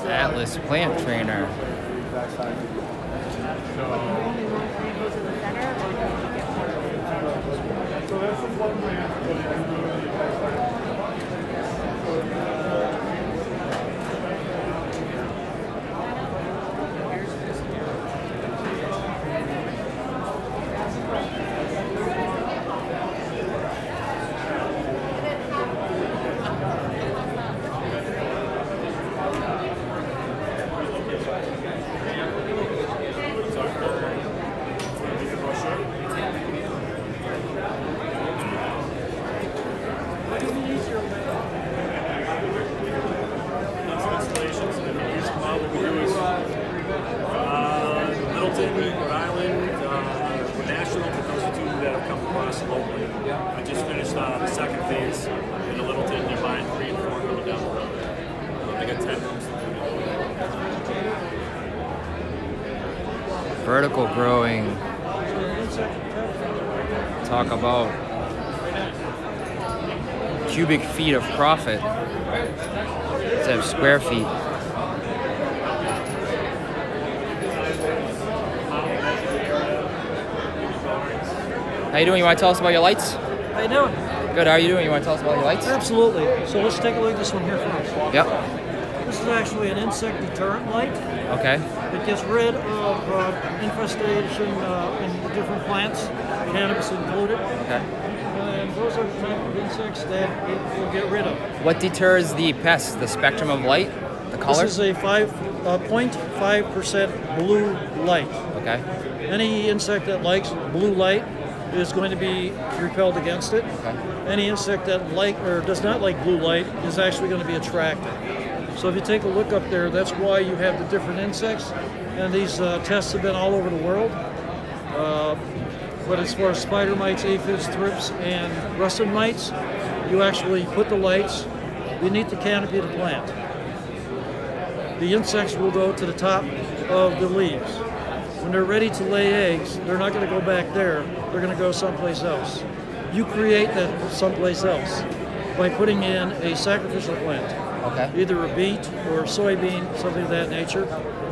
Atlas plant trainer. I just finished the second phase in the Littleton. You're buying 3 and 4 coming down the road. I got 10 rooms. Vertical growing. Talk about cubic feet of profit instead of square feet. How you doing? You want to tell us about your lights? How you doing? Good. How are you doing? You want to tell us about your lights? Absolutely. So let's take a look at this one here first. Yep. This is actually an insect deterrent light. Okay. It gets rid of infestation in different plants, cannabis included. Okay. And those are the type of insects that it will get rid of. What deters the pests? The spectrum of light? The color? This is a 0.5% blue light. Okay. Any insect that likes blue light is going to be repelled against it. Okay. Any insect that does not like blue light is actually going to be attracted. So if you take a look up there, that's why you have the different insects. And these tests have been all over the world. But as far as spider mites, aphids, thrips, and rusted mites, you actually put the lights beneath the canopy of the plant. The insects will go to the top of the leaves. When they're ready to lay eggs, they're not going to go back there. They're going to go someplace else. You create that someplace else by putting in a sacrificial plant. Okay. Either a beet or a soybean, something of that nature.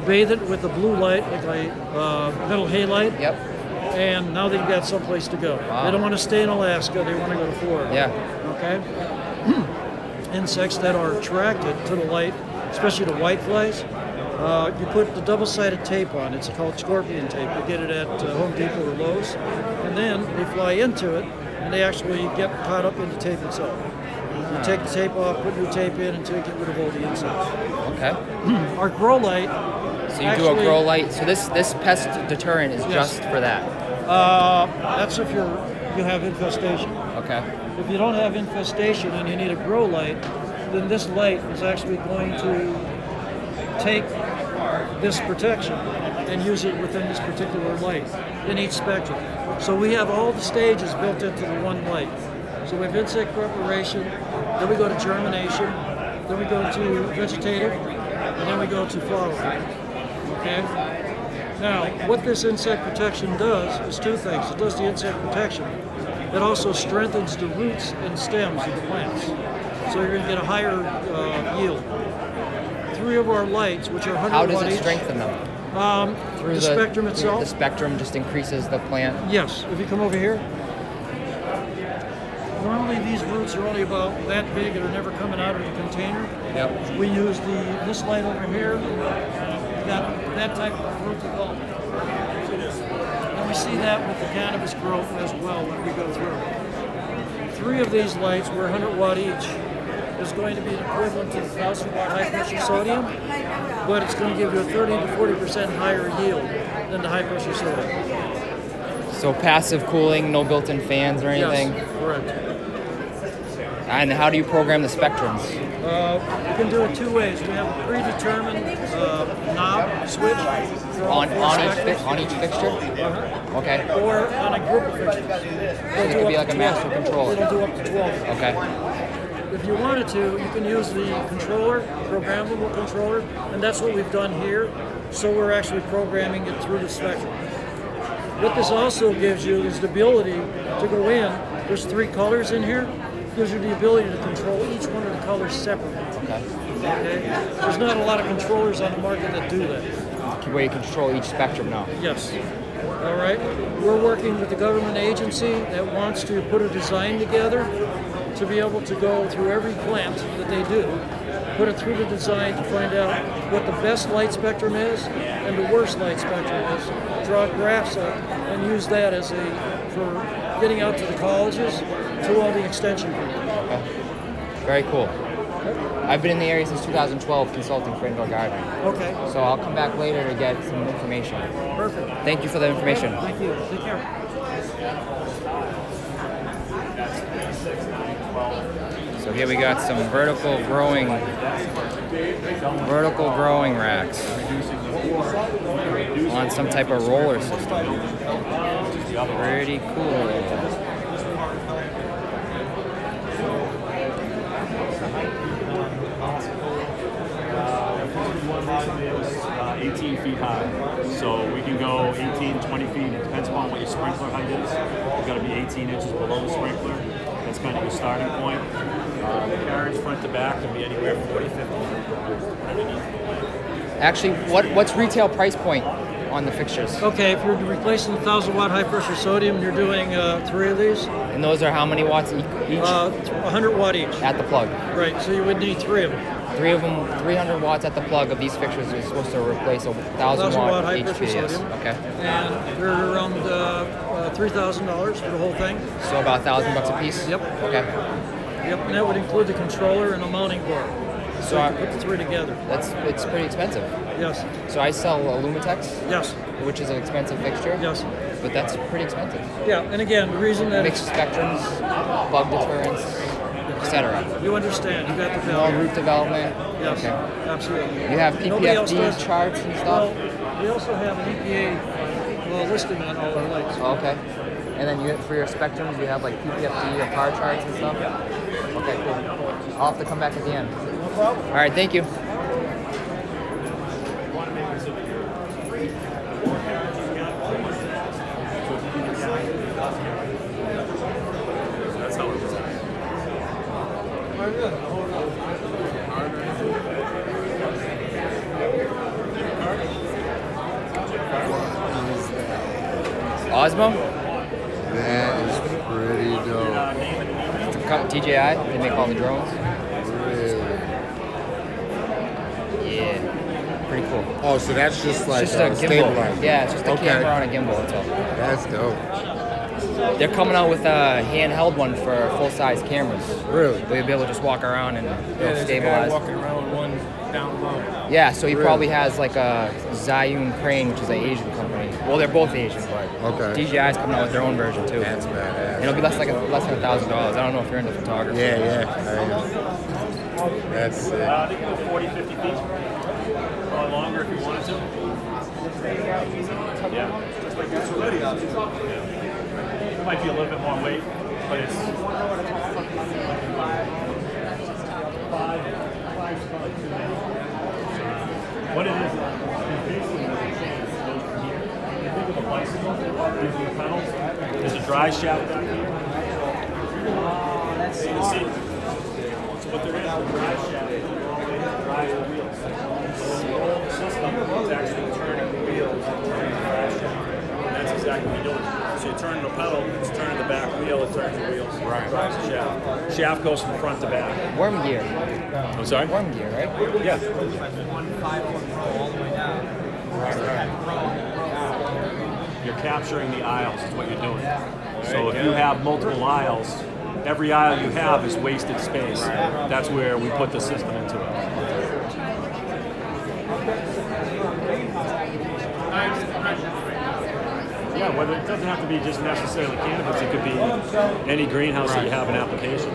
Bathe it with a blue light, like a metal halide. Yep. And now they've got someplace to go. Wow. They don't want to stay in Alaska. They want to go to Florida. Yeah. Okay. Insects that are attracted to the light, especially the whiteflies. You put the double-sided tape on. It's called scorpion tape. You get it at Home Depot or Lowe's. And then they fly into it, and they actually get caught up in the tape itself. You take the tape off, put new tape in until you get rid of all the insects. Okay. Our grow light. So you do a grow light. So this pest deterrent is just for that. That's if you have infestation. Okay. If you don't have infestation and you need a grow light, then this light is actually going to take this protection and use it within this particular light in each spectrum. So we have all the stages built into the one light. So we have insect preparation, then we go to germination, then we go to vegetative, and then we go to flowering. Okay? Now, what this insect protection does is two things. It does the insect protection. It also strengthens the roots and stems of the plants. So you're going to get a higher yield. 3 of our lights, which are 100 How does watt it each, strengthen them? Through the spectrum itself. The spectrum just increases the plant? Yes. If you come over here, normally these roots are only about that big and are never coming out of the container. Yep. We use this light over here, got that type of root development. And we see that with the cannabis growth as well when we go through. 3 of these lights were 100 watt each. Is going to be equivalent to 1,000 watt high pressure sodium, but it's going to give you a 30 to 40% higher yield than the high pressure sodium. So passive cooling, no built-in fans or anything? Yes, correct. And how do you program the spectrums? You can do it 2 ways. We have a predetermined knob switch On each fixture? Uh-huh. Okay. Or on a group of fixtures. It could be like a master controller. It'll do up to 12. Okay. If you wanted to, you can use the controller, programmable controller, and that's what we've done here. So we're actually programming it through the spectrum. What this also gives you is the ability to go in. There's 3 colors in here. gives you the ability to control each one of the colors separately. Okay. Okay? There's not a lot of controllers on the market that do that. Where you control each spectrum now. Yes. All right. We're working with the government agency that wants to put a design together to be able to go through every plant that they do, put it through the design to find out what the best light spectrum is and the worst light spectrum is, draw graphs up, and use that as for getting out to the colleges, to all the extension people. Okay. Very cool. I've been in the area since 2012 consulting for indoor gardening. Okay. So I'll come back later to get some information. Perfect. Thank you for the information. Thank you. Take care. So here we got some vertical growing racks on some type of roller system. Pretty cool. 18 feet high. So we can go 18, 20 feet. It depends upon what your sprinkler height is. You've got to be 18 inches below the sprinkler. That's kind of your starting point. The carriage front to back can be anywhere from 40, 50 underneath. Actually, what's retail price point on the fixtures? Okay, if you're replacing 1,000-watt high-pressure sodium, you're doing 3 of these. And those are how many watts each? 100 watt each. At the plug. Right, so you would need 3 of them. 3 of them, 300 watts at the plug of these fixtures is supposed to replace a 1,000 watt high-pressure HPS. sodium. Okay. And they're around $3,000 for the whole thing. So about $1,000 a piece? Yep. Okay. Yep, and that would include the controller and the mounting board. So you put the 3 together. It's pretty expensive. Yes. So I sell a Lumitex. Yes. Which is an expensive fixture. Yes. But that's pretty expensive. Yeah, and again, the reason that mixed spectrums, bug deterrence, etc. You understand. You got the More value. root development. Yes. Okay. Absolutely. You have PPFD charts and stuff. Well, we also have an EPA listing on all our lights. Okay. And then for your spectrums, you have like PPFD or par charts and stuff? Okay, cool. I'll have to come back at the end. No problem. All right, thank you. That's how it works. Osmo? That is pretty dope. DJI, they make all the drones. Really? Yeah, pretty cool. Oh, so that's just like It's just a gimbal. stabilizer. Yeah, it's just a Okay. camera on a gimbal, that's all. That's dope. They're coming out with a handheld one for full-size cameras. Really? Where you'll be able to just walk around and it'll There's stabilize. a guy walking around with one down low. Yeah, so he Really? probably has like a Zhiyun Crane, which is an Asian company. Well, they're both Asian, but Okay. DJI's coming out with their own version too. That's And badass. it'll be less than $1,000. I don't know if you're into photography. Yeah, I am. That's sick. I think you go 40, 50 feet. Or longer if you wanted to. Yeah. Just like this. Yeah. It might be a little bit more weight, but it's... What it is basically the chain goes from here. You think of a bicycle, using the pedals. There's a dry shaft back here. So you can see. So what there is a dry shaft that goes all the way to the drive the wheels. So when you roll the system, it's actually turning the wheels and turning the dry shaft. And that's exactly what you're doing. So you turn the pedal, it's turning the back wheel, it turns the wheels. Right. Drives the shaft. Shaft goes from front to back. Worm gear. I'm sorry? Worm gear, right? Yeah. You're capturing the aisles is what you're doing. So if you have multiple aisles, every aisle you have is wasted space. That's where we put the system into it. Yeah, whether it doesn't have to be just necessarily cannabis, it could be any greenhouse that you have an application.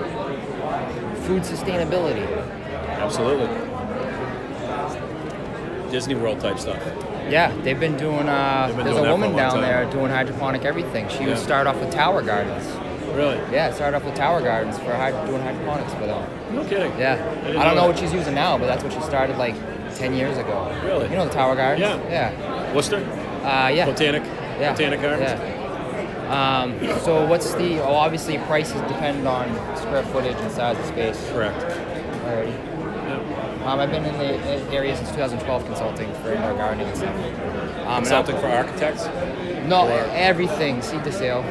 Food sustainability. Absolutely. Disney World type stuff. Yeah, they've been doing. There's doing a that for woman a long down time. there doing hydroponic everything. She Yeah. started off with tower gardens. Really? Yeah, started off with tower gardens for doing hydroponics for them. No kidding. Yeah, didn't I don't know know that. what she's using now, but that's what she started like 10 years ago. Really? You know the tower gardens? Yeah. Yeah. Worcester? Yeah. Botanic? Yeah. Botanic Gardens? Yeah. So what's the? Oh, obviously prices depend on square footage and size of space. Correct. Alrighty. I've been in the area since 2012 consulting for indoor gardening and stuff. Consulting for architects? No, everything, seed to sale.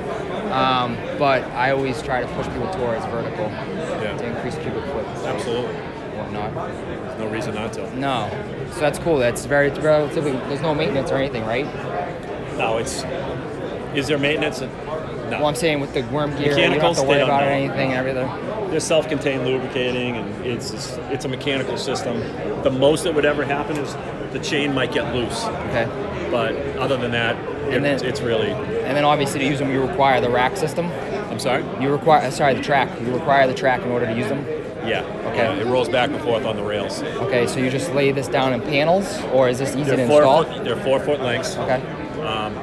But I always try to push people towards vertical to increase cubic foot. Absolutely. Whatnot. There's no reason not to. No. So that's cool. That's it's relatively, there's no maintenance or anything, right? No, is there maintenance? No. Well, I'm saying with the worm gear, you don't Mechanicals, have to worry they don't about know. anything and everything. They're self-contained lubricating, and it's a mechanical system. The most that would ever happen is the chain might get loose. Okay. But other than that, it's really. And then obviously to use them, you require the rack system. I'm sorry? You require, the track. You require the track in order to use them? Yeah. Okay. It rolls back and forth on the rails. Okay, so you just lay this down in panels, or is this easy to install? They're 4 foot lengths. Okay.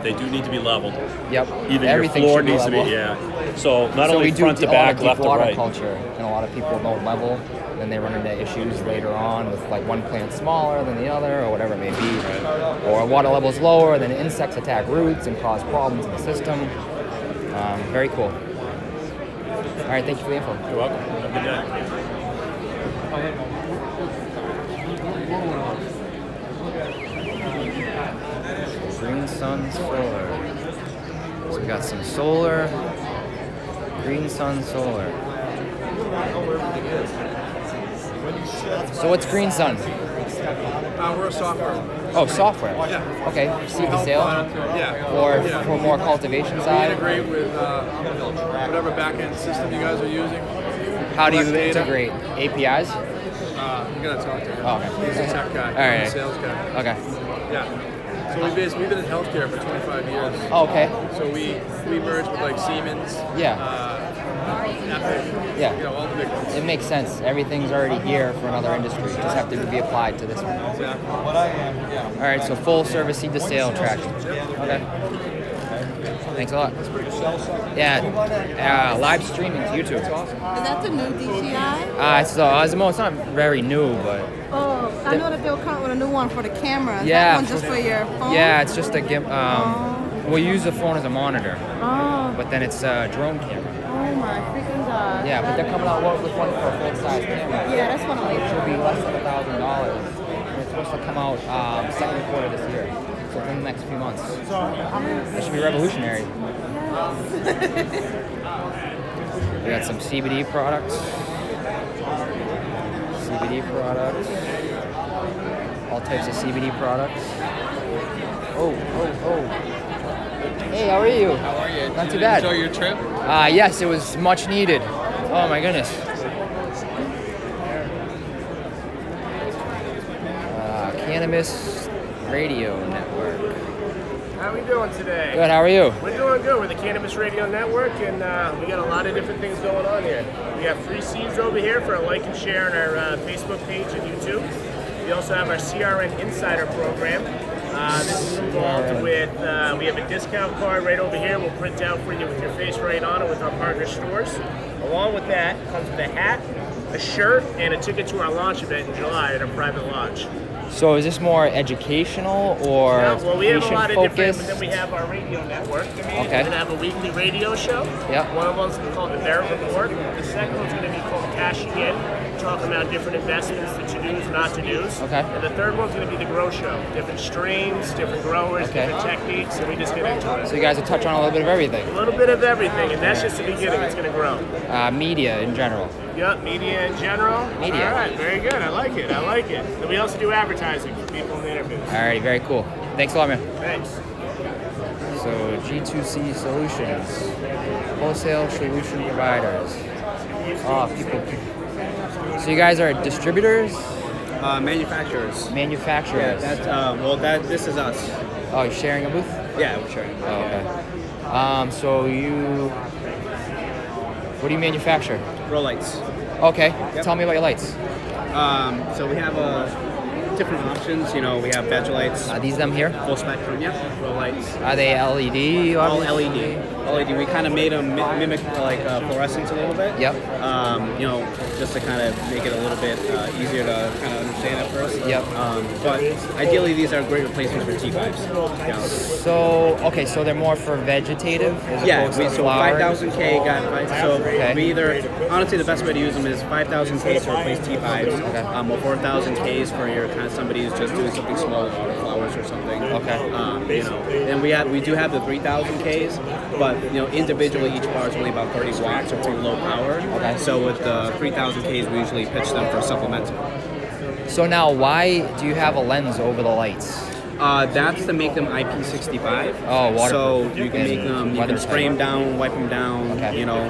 They do need to be leveled. Yep. Even Everything your floor should be needs level. to be, So not only we front do to back, a lot left of to deep water right. culture, and a lot of people don't level, then they run into issues later on with like one plant smaller than the other, or whatever it may be. Right. Or water levels lower, then insects attack roots and cause problems in the system. Very cool. All right, thank you for the info. You're welcome. Have a good day. Green Sun Solar. So we got some solar. Green Sun Solar. So what's Green Sun? We're a software. Oh, software. Yeah. Okay. Seed to sale. Yeah. Or for more cultivation We side. integrate with whatever back-end system you guys are using. How do you Collect data. integrate APIs? You're gonna talk to him. Oh, okay. He's a tech guy. All right. He's a sales guy. Okay. Yeah. So we've been in healthcare for 25 years. Oh, okay. So we merged with like Siemens. Yeah. Epic. Yeah. You know, all the big ones. It makes sense. Everything's already here for another industry. It just have to be applied to this one. Exactly. All right. So full service seed to sale traction. Okay. Thanks a lot. Yeah. Live streaming to YouTube. Is that the new DJI? It's not very new, but Oh, I know that they'll come with a new one for the camera. Is yeah, that one just for your phone? yeah, it's just a we'll use the phone as a monitor, Oh, but then it's a drone camera. oh my freaking God. Yeah, but they're coming out with one for a full size camera. Yeah, that's what I'm It waiting should for. be less than $1,000. And it's supposed to come out second quarter this year, so within the next few months. It should be revolutionary. We got some CBD products. All types of CBD products. Oh. Hey, how are you? How are you? Not Did too you bad. Enjoy your trip? Yes, it was much needed. Oh my goodness. Cannabis Radio Network. How are we doing today? Good, how are you? We're doing good with the Cannabis Radio Network, and we got a lot of different things going on here. We have free seeds over here for a like and share on our Facebook page and YouTube. We also have our CRN Insider program. This is involved with, we have a discount card right over here. We'll print out for you with your face right on it with our partner stores. Along with that comes with a hat, a shirt, and a ticket to our launch event in July at our private lodge. So is this more educational or Well, we have a patient lot of different, focused? but then we have our radio network. Okay. We're going to have a weekly radio show. Yep. One of them's called the Barrett Report. The second one's going to be called Cashing In, talking about different investments, the to-dos, not to-dos. Okay. And the third one's going to be the Grow Show. Different strains, different growers, Okay. different techniques, and we just get into it. So you guys will touch on a little bit of everything. A little bit of everything, and that's just the beginning. It's going to grow. Media in general. Yep, media in general. Media. All right, very good. I like it. And we also do advertising for people in the interviews. Alrighty, very cool. Thanks a lot, man. Thanks. So G2C Solutions, wholesale solution providers. People. So you guys are distributors, Manufacturers. manufacturers. This is us. Oh, you're sharing a booth? Yeah, we're sure. Oh, okay. So what do you manufacture? Grow lights. Okay, Yep. tell me about your lights. So we have a different options. You know, we have badge lights, Are these them here? full spectrum, yeah, row lights. Are they LED? All obviously? LED. We kind of made them mimic like fluorescence a little bit. Yep. You know, just to kind of make it a little bit easier to kind of understand at first. Yep. But ideally, these are great replacements for T5s. You know. So, okay, so they're more for vegetative as opposed to So flowering? 5,000K got so Okay. we either honestly the best way to use them is 5,000Ks to replace T5s, or 4,000Ks for your kind of somebody who's just doing something small with autoflowers or something. Okay. You know, and we do have the 3,000Ks, but you know individually each bar is only about 30 watts or pretty low power. Okay. So with the 3,000Ks we usually pitch them for supplemental. So now, why do you have a lens over the lights? That's to make them IP65. Oh, waterproof. So you can And make them, you weather can spray them down, wipe them down. Okay. You know,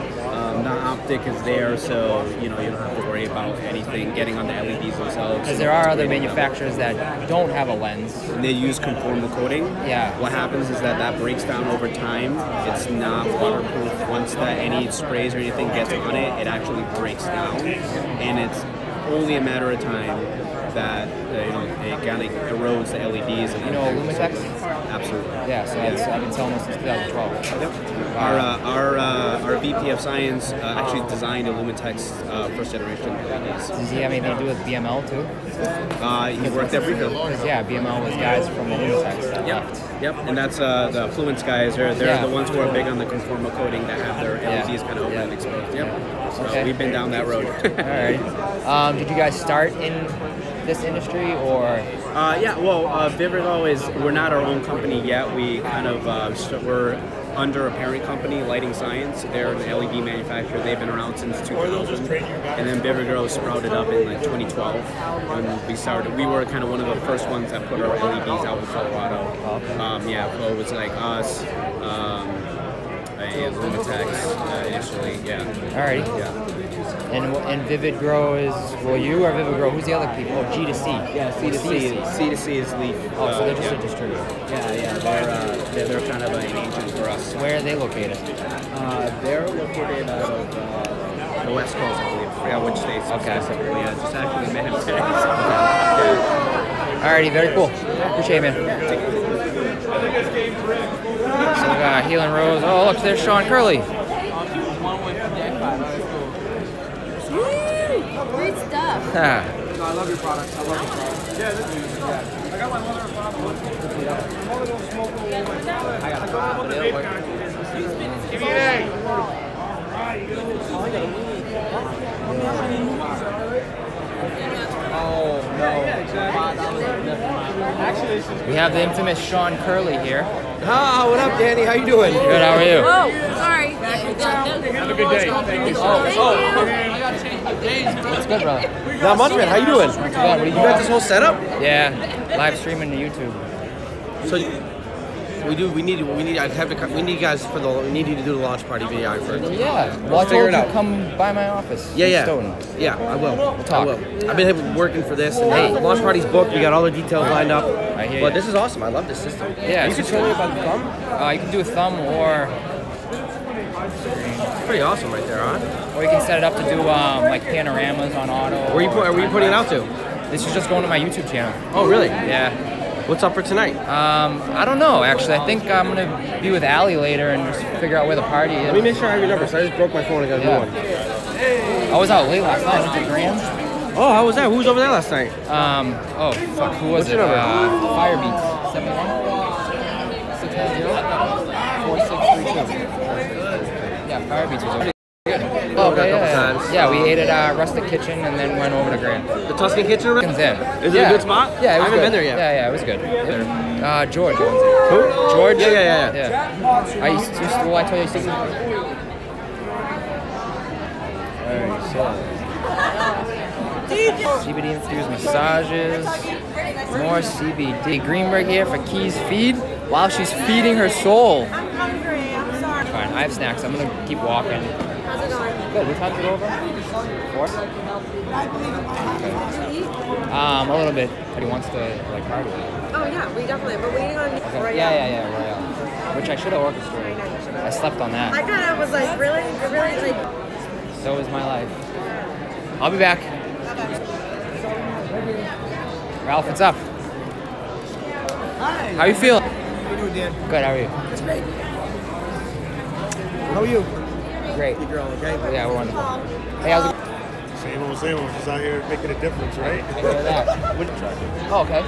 non-optic is there, so you know you don't have to worry about anything getting on the LEDs themselves. Because there are other manufacturers that don't have a lens. And they use conformal coating. Yeah. What happens is that breaks down over time. It's not waterproof. Once that any sprays or anything gets on it, it actually breaks down, and it's only a matter of time that you know it kind of erodes the LEDs. And You know Lumitex? Absolutely. Yeah, so I've been selling this since 2012. Yep. Our VP of Science actually designed a Lumitex first generation LEDs. Does he have anything to do with BML too? He worked at Refill. Because yeah, BML was guys from Lumitex that left. Yep, and that's the Fluence guys. They're Yeah. the ones who are big on the conformal coating that have their LEDs kind of open and exposed. Yep. So Okay. we've been down that road. All right. Did you guys start in this industry or? Vivigo we're not our own company yet. We kind of we're under a parent company, Lighting Science. They're an LED manufacturer. They've been around since 2000. And then Vivigo sprouted up in like 2012 when we started. We were kind of one of the first ones that put our LEDs out in Colorado. So it was like us, Lumitex initially, yeah. Alrighty. Yeah. And Vivid Grow is, well, you or Vivid Grow? Who's the other people? Oh, G2C. Yeah, C2C is Leaf. Oh, so they're just a distributor. Yeah, they're kind of an agent for us. Where are they located? They're located out of the West Coast, I believe. I forgot which states specifically. Yeah, just actually met him today. Alrighty, very cool. Appreciate it, man. So we got Healing Rose. Oh, look, there's Sean Curley. Great stuff. I love your products. I love your products. I got my mother Give me an egg. We have the infamous Sean Curley here. Ah, what up, Danny? How you doing? Good, how are you? Oh, sorry. Have a good day. Thank you. What's good, brother? Not much, man. How you doing? Not too bad. What are you You doing? got this whole setup? Yeah, live streaming to YouTube. So we need you guys for we need you to do the launch party video first. Yeah, well, I figure told it you out. come by my office. Yeah, in yeah. Stoughton. Yeah, I will. We'll talk. I will. I've been working for this, and Hey. the launch party's booked. We got all the details lined up. I hear But ya. this is awesome. I love this system. Yeah, You it's can show me about the thumb. You can do a thumb or It's pretty awesome right there, huh? you can set it up to do like panoramas on auto. Where are you putting it out to? This is just going to my YouTube channel. Oh, really? Yeah. What's up for tonight? I don't know, actually. I think I'm going to be with Allie later and just figure out where the party is. Let me make sure I have your number. So I just broke my phone and got a new one. I was out late last night. I went to Grand. Oh, how was that? Who was over there last night? Oh, fuck. Who was What's it? your number? Firebeats. 71? 690? 4632. Yeah, Firebeats was over. Oh, Over there a okay, couple yeah. times. Yeah, we ate at Rustic Kitchen and then went over to Grand. The Tuscan Kitchen? Around? Yeah. Is it a good spot? Yeah, it was I haven't good. been there yet. Yeah, it was good. George owns it. Who? George? Yeah. I used to, well, I told you I used to. Alright, so. CBD infused massages. More CBD. Greenberg here for Key's Feed while she's feeding her soul. I'm hungry. I'm sorry. Fine, I have snacks. I'm gonna keep walking. How's it going? Good, what time's it over? 4? A little bit, but he wants to like party. Oh yeah, we definitely. We're waiting on Okay. Royale. Yeah, Royale. Which I should have orchestrated. I slept on that. I kind of was like, really, like. So is my life. I'll be back. Ralph, what's up? Hi. How you feeling? How you doing, Dan? Good, how are you? It's great. How are you? Great. Your girl, okay? Yeah, we're wonderful. Hey, how's it going? Same old. Just out here making a difference, right? I hear that. Oh, okay.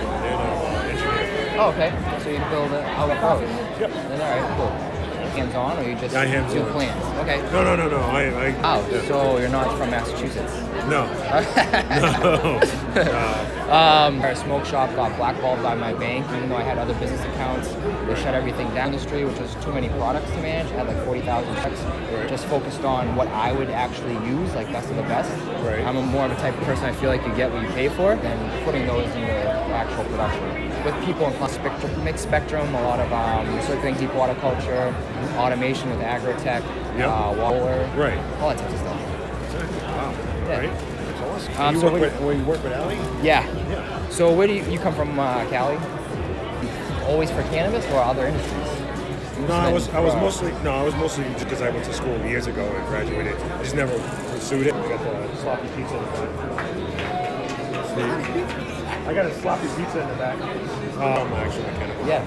Engineer. Oh, okay. So you build it out of road. Yep. All right, cool. Hands-on, or you just Yeah, hands-on. do plans? Okay. No. Oh, so you're not from Massachusetts? No. Our smoke shop got blackballed by my bank, even though I had other business accounts. They shut everything down the industry, which was too many products to manage. I had like 40,000 checks. Just focused on what I would actually use, like best of the best. Right. I'm more of a type of person I feel like you get what you pay for than putting those into actual production. With people in mixed spectrum, a lot of circulating deep water culture, automation with agritech, water, Right. all that type of stuff. Wow. Yeah. Right. That's awesome. So Where you work with Ali? Yeah. So where do you come from, Cali? Always for cannabis or other industries? No, I was mostly just because I went to school years ago and graduated. I just never pursued it. I got the sloppy pizza in the back. I got a sloppy pizza in the back. I'm actually mechanical. Yeah.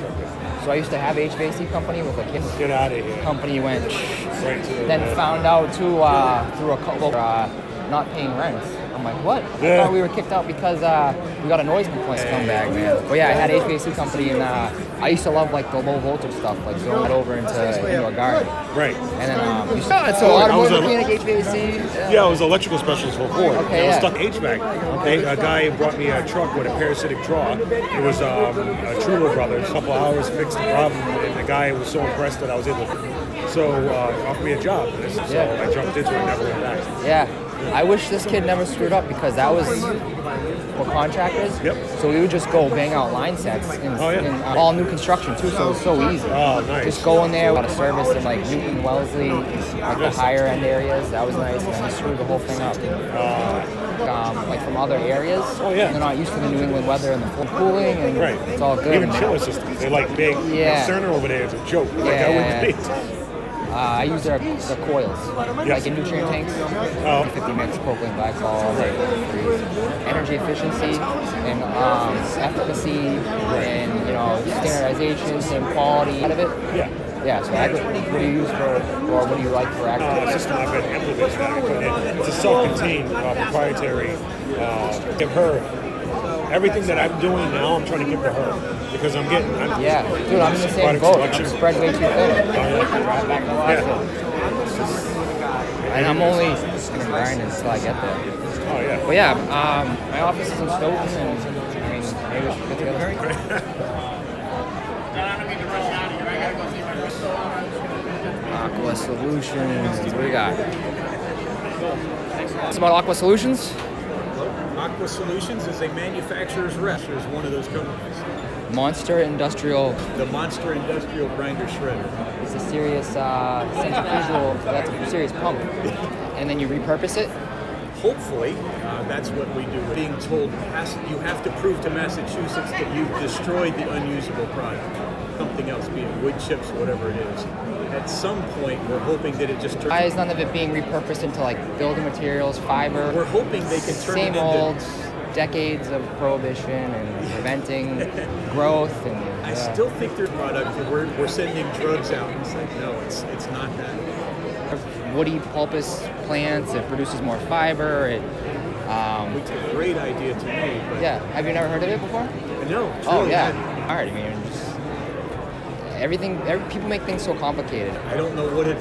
So I used to have HVAC company with a kid. Get out of here. Company went. Right to the then found out too through a couple not paying rent. I'm like, what? I thought we were kicked out because we got a noise complaint. Scumbag, man. But yeah, I had an HVAC company, and I used to love like the low voltage stuff, like going it over into a garden. Right. And then so automotive mechanic, HVAC. Yeah, I was electrical specialist for Ford. Okay, I was yeah. stuck HVAC. A guy brought me a truck with a parasitic draw. It was a Truler Brothers. A couple hours fixed the problem, and the guy was so impressed that I was able to. So offered me a job. So I jumped into it and never went back. Yeah. I wish this kid never screwed up because that was for contractors. Yep. So we would just go bang out line sets in all new construction too. So it was so easy. Oh, nice. Just go in there, a lot of service in like Newton, Wellesley, like the higher end areas. That was nice. And then we screwed the whole thing up. Like from other areas. Oh yeah. They're not used to the New England weather and the full cooling, and it's all good. Even chiller systems. They're like big. Yeah. Cerner over there is a joke. Like I wouldn't be. I use their coils, like in nutrient tanks, 50 mix propylene glycol, energy efficiency and efficacy and standardization, same quality out of it. Yeah. So what do you use for, or what do you like for agriculture? System I've been implementing that I put in. It's a self-contained proprietary. Give her everything that I'm doing now. I'm trying to give to her. Because I'm dude, I'm in the same boat. I'm spread way too thin. Right back to Alaska. And I'm only gonna grind until I get there. Oh yeah. But yeah, my office is in Stoughton, and I mean, maybe we should get together. Very great. Aqua Solutions. What do we got? It's about Aqua Solutions. Aqua Solutions is a manufacturer's rep. Is one of those companies. Monster Industrial. The Monster Industrial Grinder Shredder. It's a serious centrifugal. That's a serious pump, and then you repurpose it. Hopefully, that's what we do. Being told you have to prove to Massachusetts that you've destroyed the unusable product. Something else, be it wood chips, whatever it is. At some point, we're hoping that it just turns. Why is none of it being repurposed into like building materials, fiber? We're hoping they can turn same it into old decades of prohibition and preventing growth. And I still think their product. We're sending drugs out. It's like no, it's not that. Woody pulpous plants. It produces more fiber. It's a great idea to me. But yeah. Have you never heard of it before? No. Oh yeah. All right. I mean, people make things so complicated. I don't know what it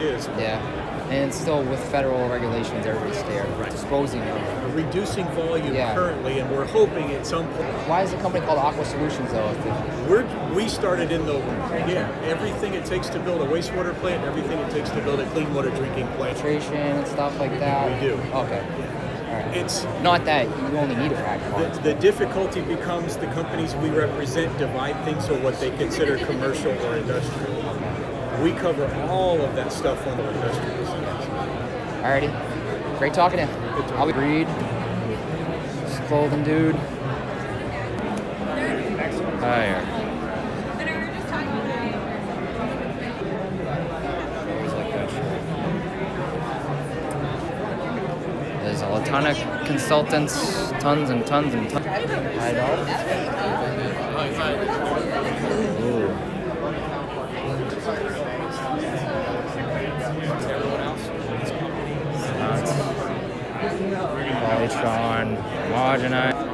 is. Yeah. And it's still with federal regulations, everybody's scared of disposing of. We're reducing volume currently, and we're hoping at some point. Why is the company called Aqua Solutions, though? We started in the everything it takes to build a wastewater plant, everything it takes to build a clean water drinking plant. Filtration and stuff like that. We do. Okay. All right. It's not that you only need it for agriculture. The difficulty becomes the companies we represent divide things to what they consider commercial or industrial. We cover all of that stuff on the industrial side. Alrighty. Great talking to you. I'll be Breed. Clothing dude. Hi. There's all the ton of consultants, tons and tons and tons. I know. Ooh. Polytron, homogenized,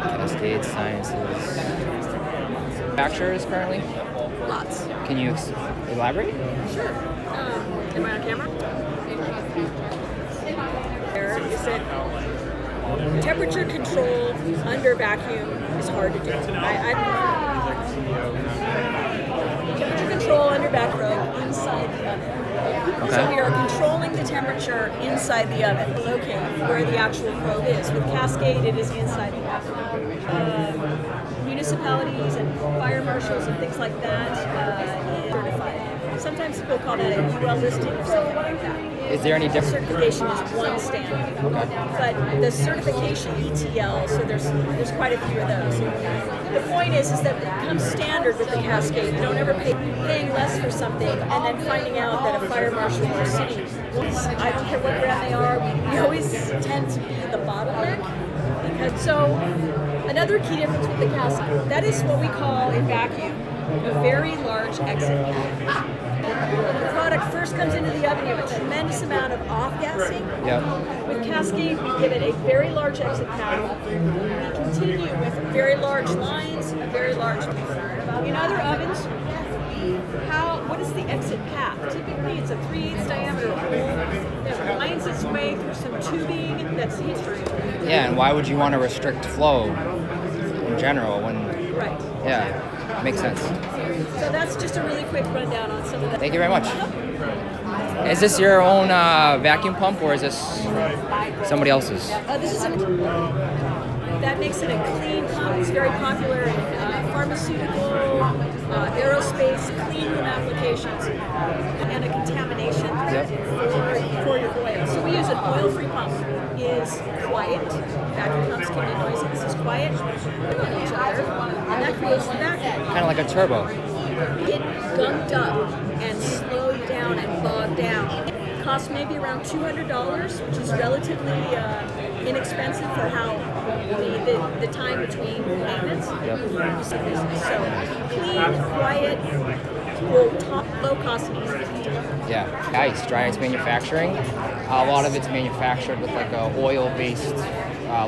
Cascade Sciences. Manufacturers currently? Lots. Can you elaborate? Sure. Am I on camera? There is that temperature control under vacuum is hard to do. Temperature control under vacuum inside the oven. Okay. So we are controlling the temperature inside the oven, located where the actual probe is. With Cascade, it is inside the oven. Municipalities and fire marshals and things like that certified. Sometimes people call that a UL listing or something like that. Is there any difference? Certification is one standard, but the certification ETL, so there's quite a few of those. The point is that it becomes standard with the Cascade. You don't ever paying less for something and then finding out that a fire marshal or city, I don't care what brand they are, we always tend to be the bottleneck. Because, so another key difference with the Cascade, that is what we call in vacuum a very large exit path. When the product first comes into the oven, you have a tremendous amount of off-gassing. Yep. With Cascade, we give it a very large exit path. We continue with very large lines, a very large. In other ovens, what is the exit path? Typically, it's a 3/8 diameter hole that winds its way through some tubing that's history. Yeah, and why would you want to restrict flow in general when? Right. Yeah. Makes sense. So that's just a really quick rundown on some of that. Thank you very much. Is this your own vacuum pump, or is this somebody else's? This is that makes it a clean pump. It's very popular in pharmaceutical, aerospace, clean room applications, and a contamination threat for your oil. So we use an oil-free pump. Is quiet. Vacuum pumps can be noisy. This is quiet. On each other, and that creates the vacuum. Kind of like a turbo. Get gunked up and slowed down and bogged down. It costs maybe around $200, which is relatively inexpensive for how the time between maintenance. Yep. So clean, quiet, low cost and easy to do. Yeah, ice, dry ice manufacturing. A lot of it's manufactured with like a oil-based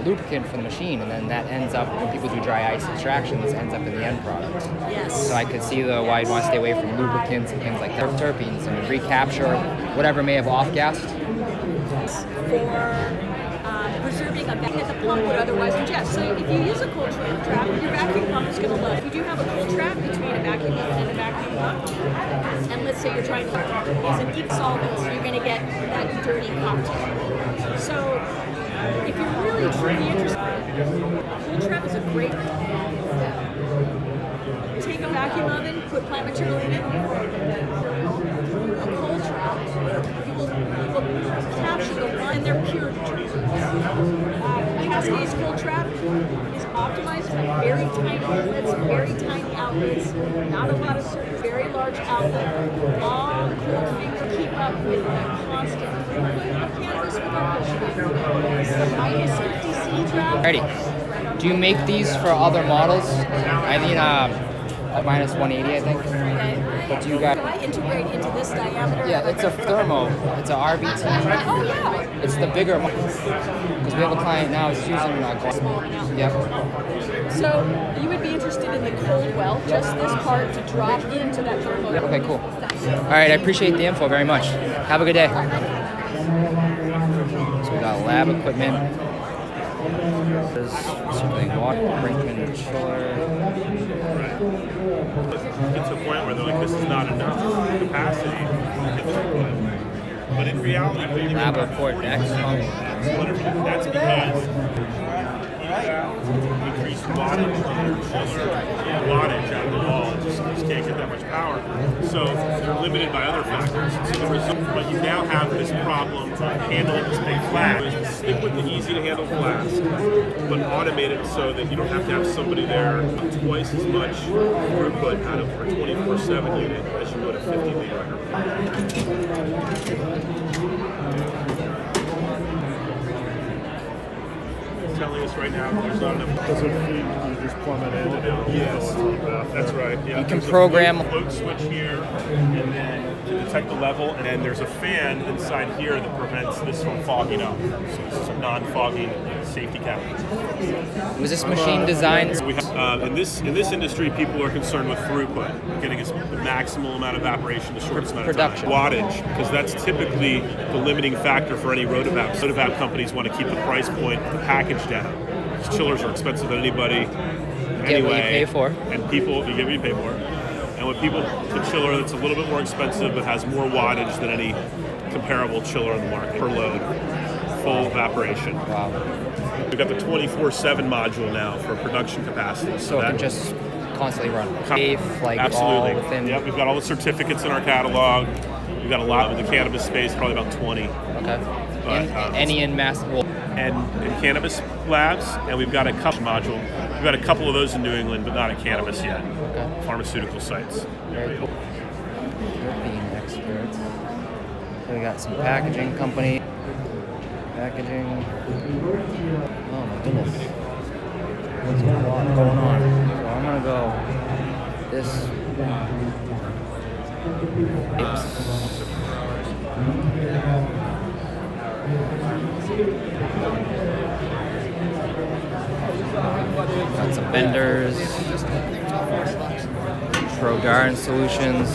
lubricant for the machine, and then that ends up, when people do dry ice extractions, ends up in the end product. Yes. So I could see why you'd want to stay away from lubricants and things like that. Terpenes and recapture whatever may have off-gassed. For preserving a vacuum that the pump would otherwise ingest. So if you use a cold trap, your vacuum pump is going to load. If you do have a cold trap between a vacuum oven and a vacuum pump, and let's say you're trying to use an ink solvent, so you're going to get that dirty cocktail. So if you're really truly interested, a cold trap is a great. Take a vacuum oven, put plant material in it. A cold trap, you will capture the one, and they're pure Cascade's cold trap is optimized for very tiny inlets, very tiny outlets, not a lot of surface, very large outlet, long cold finger, keep up with the constant throughput of cannabis with our cold trap. It's the minus 50 C trap. Ready. Do you make these for other models? I mean, a minus 180, I think. Okay. But do you guys? I integrate into this diameter. Yeah, it's a thermo. It's a RVT. Oh yeah. It's the bigger one. Because we have a client now who's using glass. Yep. So you would be interested in the cold well, just this part to drop into that thermo. Yep. Okay, cool. All right, I appreciate the info very much. Have a good day. So we got lab equipment. Circulating water, Brinkman chiller. Get to a point where they're like, this is not enough capacity. But in reality, Lab report next. that's because increased wattage out of the wall. It just can't get that much power. So they're limited by other factors. So the result, but you now have this problem of handling this big flask. Stick with the easy to handle flask, but automate it so that you don't have to have somebody there twice as much throughput out of a 24/7 unit as you would a 50 liter. telling us right now there's not enough. Does it feed? You just plumb it in and out. Yes, that's right. Yeah. You can program. Float switch here, and then to detect the level, and then there's a fan inside here that prevents this from fogging up. So this is a non-fogging safety cap. Was this machine designed? We have, in this industry, people are concerned with throughput, getting the maximal amount of evaporation, the shortest amount of time. Wattage, because that's typically the limiting factor for any rotovap. Rotovap companies want to keep the price point of the package down. Because chillers are expensive than anybody anyway. Get what you pay for. And people, you get what you pay for. And when people, the chiller that's a little bit more expensive but has more wattage than any comparable chiller on the market per load, full evaporation. Wow. We've got the 24/7 module now for production capacity. So it can just constantly run. Safe, like absolutely. all within. Yep, we've got all the certificates in our catalog. We've got a lot in the cannabis space, probably about 20. Okay. But, any in mass? And in cannabis labs, and we've got a couple module. We've got a couple of those in New England, but not in cannabis yet. Okay. Pharmaceutical sites. Very cool. European experts. So we got some packaging company. Packaging. Oh my goodness. There's a lot going on. So I'm gonna go this. Got some vendors. Pro Garden Solutions.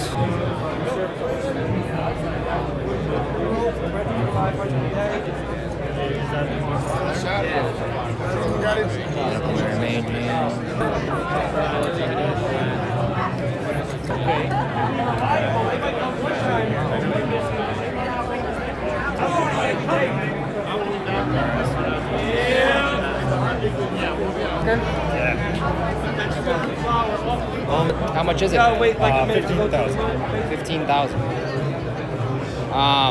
How much is it? 15,000. 15,000.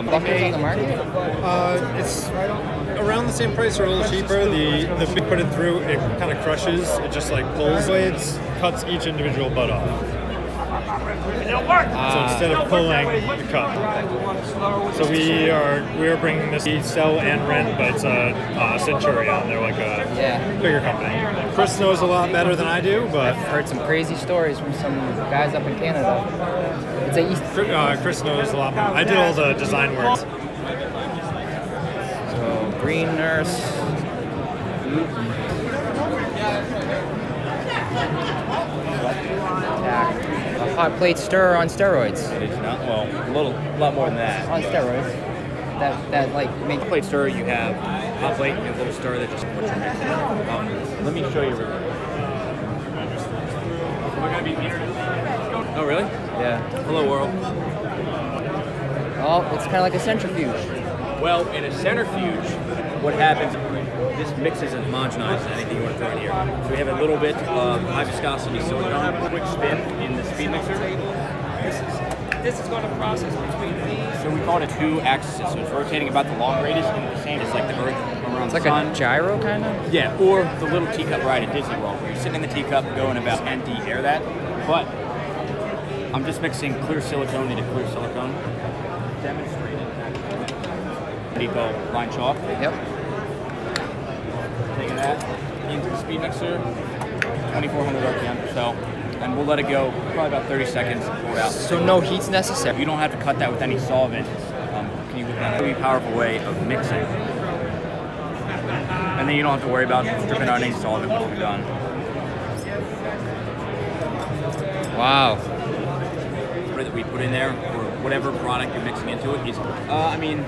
Buckets on the market? It's around the same price or a little cheaper. The big put it through, it kind of crushes. It just like pulls blades, cuts each individual bud off. So instead of pulling, you cut. So we are bringing this. We sell and rent, but it's a Centurion. They're like a bigger company. Chris knows a lot better than I do, but I've heard some crazy stories from some guys up in Canada. It's a East. Chris knows a lot more. I did all the design work. So Green Nurse. A hot plate stirrer on steroids. It is not, well, a lot more than that. On steroids. That like make plate stirrer. You have hot plate and a little stirrer that just puts your mix. Let me show you. Oh really? Yeah. Hello world. Oh, it's kind of like a centrifuge. Well, in a centrifuge, what happens? This mix isn't homogenized to anything you want to throw in here. So we have a little bit of high viscosity silicone, quick spin in the speed mixer. This is going to process between these. So we call it a 2 axis. So it's rotating about the long radius and the same as like the Earth around It's the like sun. a gyro kind of? Yeah, or the little teacup ride at Disney World where you're sitting in the teacup going about empty air that. But I'm just mixing clear silicone into clear silicone. Demonstrated. Depot line chalk. Yep. Taking that into the speed mixer, 2400 RPM or so, and we'll let it go probably about 30 seconds and pull it out. So no heat's necessary? You don't have to cut that with any solvent. Can you look at a really powerful way of mixing? And then you don't have to worry about stripping out any solvent once we're done. Wow. That we put in there, or whatever product you're mixing into it, is, I mean,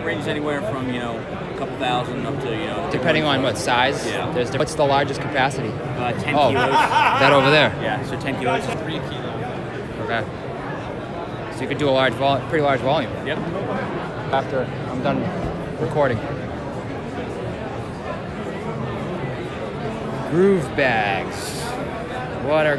ranges anywhere from, a couple thousand up to, Depending on what size? Yeah. What's the largest capacity? 10 kilos. That over there? Yeah, so 10 kilos is 3 kilos. Okay. So you could do a pretty large volume. Yep. After I'm done recording. Groove bags. What are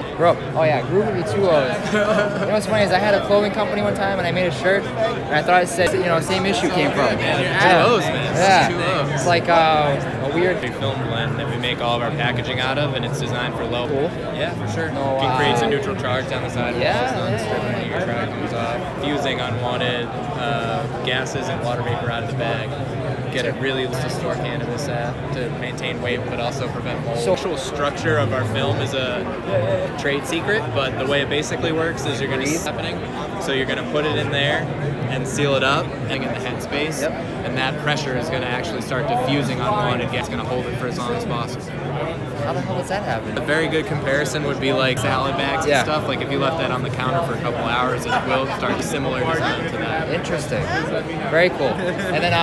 oh yeah, Groove would be 2 O's. You know what's funny is I had a clothing company one time and I made a shirt and I thought it said same issue came from. Man, 2 O's, man. Yeah. 2 O's. It's like a weird film blend that we make all of our packaging out of, and it's designed for low. Cool. Yeah, for sure. No, it creates a neutral charge down the side. Yeah. Stripping your track comes off, fusing unwanted gases and water vapor out of the bag. get it really loose to store cannabis to maintain weight, but also prevent mold. The actual structure of our film is a trade secret, but the way it basically works is you're going to happening. So you're going to put it in there and seal it up, in the head space, and that pressure is going to actually start diffusing unwanted gas. It's going to hold it for as long as possible. How the hell does that happen? A very good comparison would be like salad bags and stuff. Like if you left that on the counter for a couple hours, it will start similar design to that. Interesting. Very cool. And then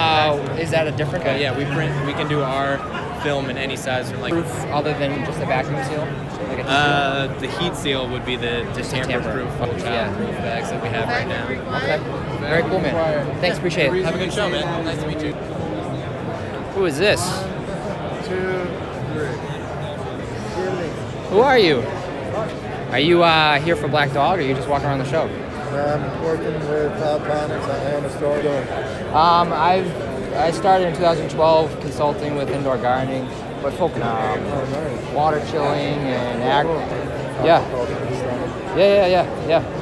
is that a different? Yeah, we can do our film in any size from like proof other than just a vacuum seal. Like a the heat seal would be the tamper-proof, child-proof bags that we have right now. Okay. Very cool, man. Thanks, appreciate it. Have a good show, man. Nice to meet you. Who is this? 2, 3. Who are you? Are you here for Black Dog, or are you just walking around the show? I'm working with Hydroponics. I own a store doing. I started in 2012 consulting with indoor gardening, but focusing on water chilling and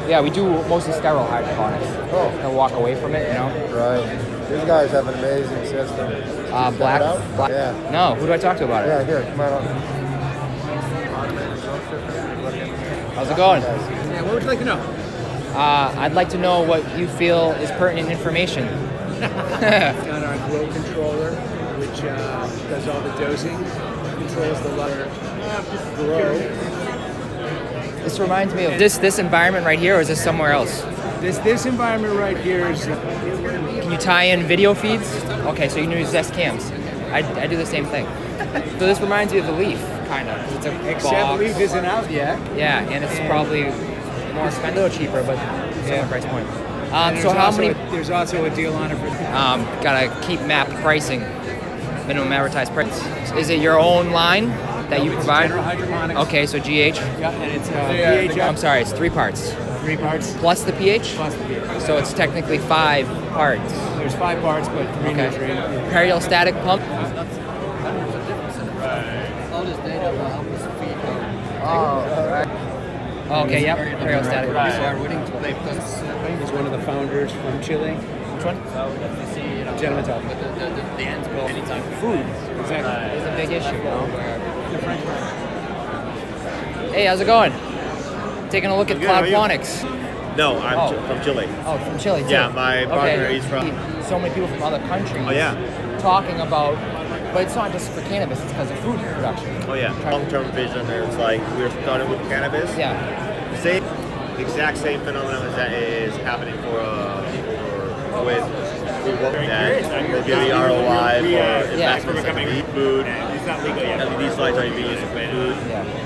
Yeah, we do mostly sterile hydroponics. Oh. And walk away from it, you know? Right. These guys have an amazing system. Black? Yeah. No, who do I talk to about it? Yeah, here, come on up. How's it going? Yeah, what would you like to know? I'd like to know what you feel is pertinent information. It's got our grow controller, which does all the dosing, controls the letter grow. This reminds me of this environment right here, or is this somewhere else? This environment right here is. Can you tie in video feeds? Okay, so you can use Zest cams. I do the same thing. So this reminds me of the Leaf, kind of. It's a Except box. Leaf isn't out yet. Yeah, and it's probably more expensive, a little cheaper, but similar price point. So how many? There's also a deal on it for. Gotta keep mapped pricing, minimum advertised price. Is it your own line that you provide? General Hydroponics. Okay, so GH. Yeah, and it's pH. I'm sorry, it's 3 parts. 3 parts. Plus the pH? Plus the pH. So it's technically 5 parts. There's 5 parts, but 3 nutrient. Periostatic pump? Oh, okay, yep. Periostatic pump. He's one of the founders from Chile. Which one? Gentleman talk. The ends go anytime. Food. Exactly. It's a big issue, you know? Hey, how's it going? Taking a look at cloudponics. No, I'm from Chile. Oh, from Chile too. Yeah, my partner is from. So many people from other countries. Oh yeah. Talking about, but it's not just for cannabis. It's because of food production. Oh yeah. Long-term vision. It's like we're starting with cannabis. Yeah. The exact same phenomenon that is happening for with that will give the ROI for investments in food. LED lights are being used for food,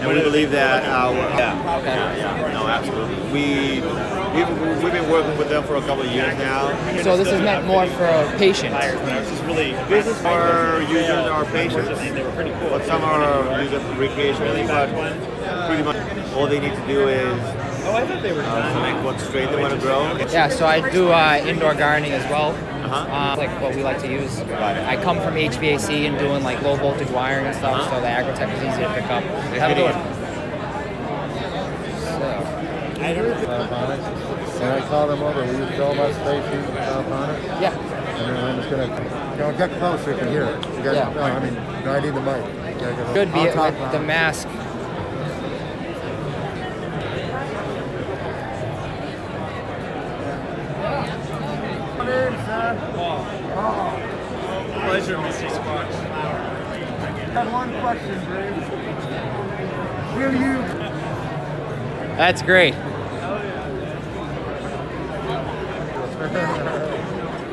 and we believe that no, absolutely. We've been working with them for a couple of years now. So this is meant more for patients. Business for users are patients, but some are used recreationally. But pretty much all they need to do is select what strain they want to grow. Yeah, so I do indoor gardening as well. Like what we like to use. I come from HVAC and doing like low voltage wiring and stuff, so the agrotech is easy to pick up. Have a good one. Can I call them over? Will you film us station Hydroponics? Yeah. And then I'm just gonna, get closer. You can hear it. You guys, no, I mean, no, I need the mic. Could be it with the mask. Pleasure, Mrs. Sparks. I have one question, Brave. Will you? That's great.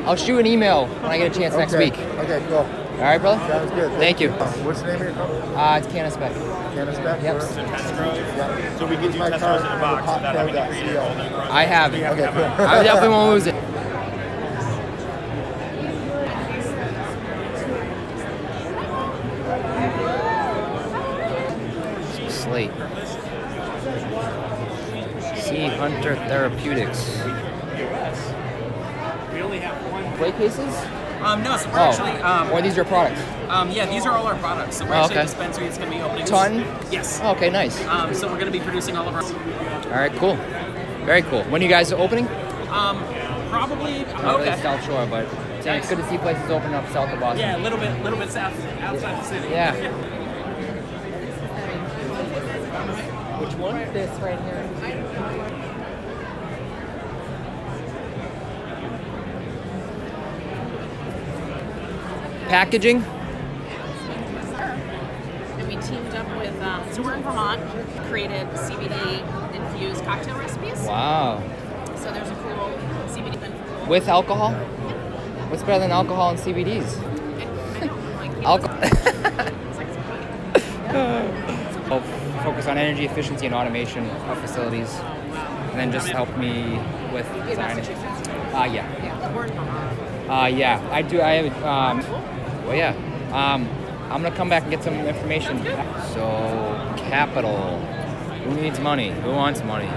I'll shoot an email when I get a chance next week. Okay, cool. All right, brother? Sounds good. Thank you. What's the name of your company? It's Cannabis Spec. Cannabis Spec? Yep. Yeah. So we can do test rows in a box without having to create a whole new process. I have it. Okay, cool. I definitely won't lose it. Slate. Sea Hunter Therapeutics. We only have one. Play cases? No, so we're actually. Or these are products? Yeah, these are all our products. So we're actually a dispensary that's going to be opening. Ton? Yes. Oh, okay, nice. So we're going to be producing all of our. All right, cool. Very cool. When are you guys opening? Probably. Not really South Shore, but saying it's good to see places open up south of Boston. Yeah, a little bit south, outside the city. Yeah. Which one? This right here. Packaging. And we teamed up with, so we're in Vermont, created CBD-infused cocktail recipes. Wow. So there's a cool CBD blend. With alcohol? What's better than alcohol and CBDs? Alcohol. I'll focus on energy efficiency and automation of facilities, and then just help me with designing. Yeah. We're in Vermont. Yeah, I do. I have. Well, yeah. I'm gonna come back and get some information. So, capital. Who needs money? Who wants money?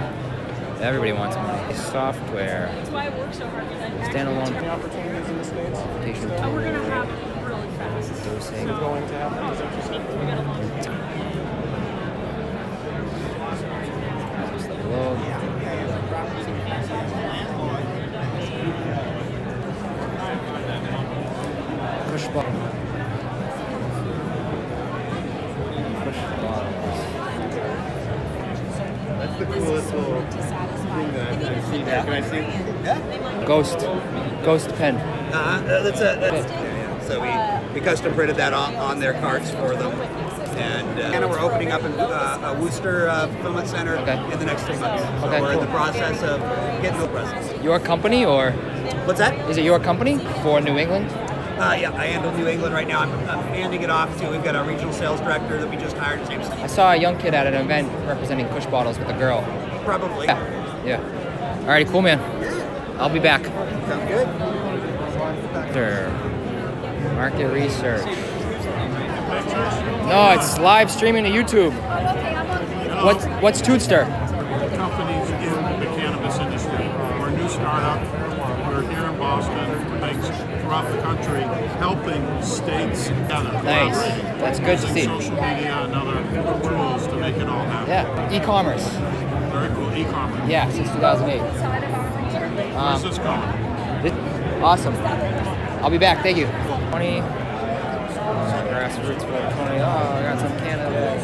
Everybody wants money. Software. That's why I work so hard. Standalone. Opportunities in the States? Oh, we're going to have really fast. Dosing. We're going to have them. Is that what you said? We got a long time. Push button. Push buttons. That's the coolest little thing that I've seen. Can I see? Yeah. Ghost pen. That's So we custom printed that on their carts for them. And we're opening up a Worcester fulfillment center in the next 3 months. So we're in the process of getting the presents. Your company or? What's that? Is it your company for New England? Yeah, I handle New England right now. I'm handing it off to, we've got a regional sales director that we just hired. I saw a young kid at an event representing Kush bottles with a girl. Probably. Yeah. Alrighty, cool, man. I'll be back. Sounds good. Market research. No, it's live streaming to YouTube. What's Tootster? Companies in the cannabis industry. We're a new startup. We're here in Boston, makes throughout the country, helping states together. Nice. That's good to see. Social media and other tools to make it all happen. Yeah, e-commerce. Very cool, e-commerce. Yeah, since 2008. Where's this going? Awesome. I'll be back. Thank you. 20. Grassroots 420. Oh, I got some cannabis.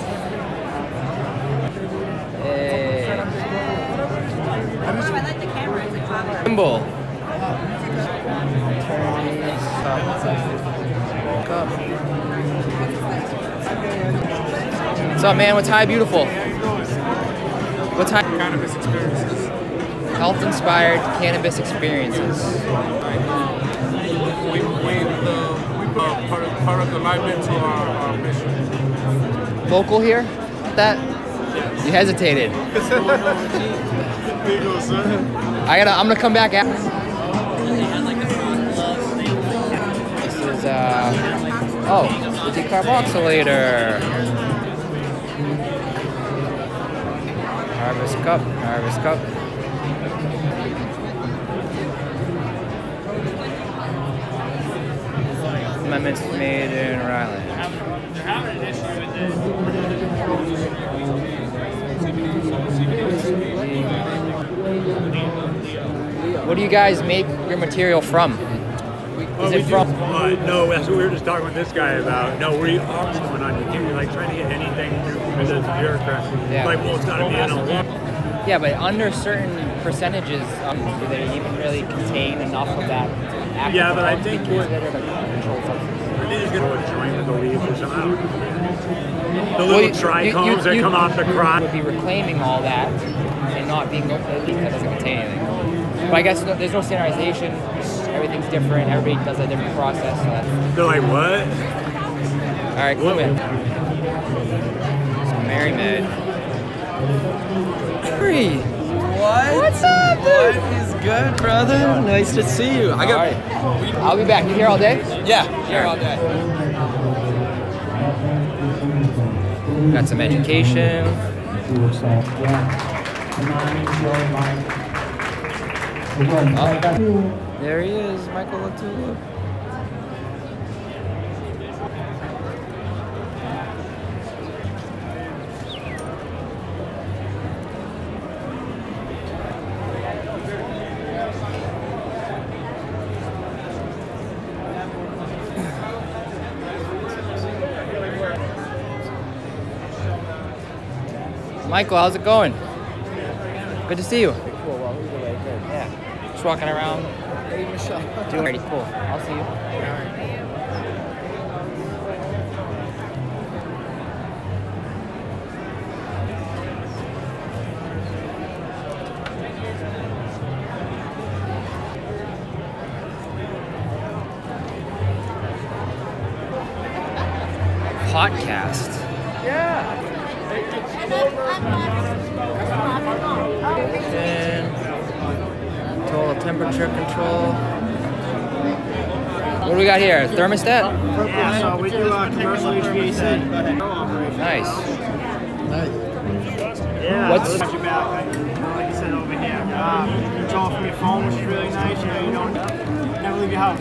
Hey. Symbol. What's up, man? What's high beautiful? What's high? Cannabis experiences. Health-inspired cannabis experiences. We put part of the life into our mission. Local here? That? You hesitated. I'm gonna come back after. This is the decarboxylator. Harvest cup. Amendments made in Rhode Island. What do you guys make your material from? Is it from? No, that's what we were just talking with this guy about. No, what's going on? You can't be like trying to get anything through because it's a bureaucrat. Yeah. Like, well, it's got to be in a law. Yeah, but under certain percentages, do they even really contain enough of that? Yeah, but I think what controlled substance. I think it's going to join with the leaves or something. The little trichomes that come off the crotch. Would be reclaiming all that and not being at least that doesn't contain anything. But I guess there's no standardization. Everything's different. Everybody does a different process. So they're like, what? All right, cool, man. So Mary Med. Harry. What? What's up, dude? What is good, brother? Nice to see you. I'll be back. You here all day? Yeah, here all day. Got some education. Oh, there he is, Michael Latula. Michael, how's it going? Good to see you. Yeah. Just walking around. Doing pretty cool. I'll see you. Podcast. Yeah. And total temperature control. What do we got here? Thermostat? Yeah, so we do commercial HVAC. Nice. Yeah, What's got your back, like I said over here. Control from your phone, which is really nice. You know, you don't never leave your house.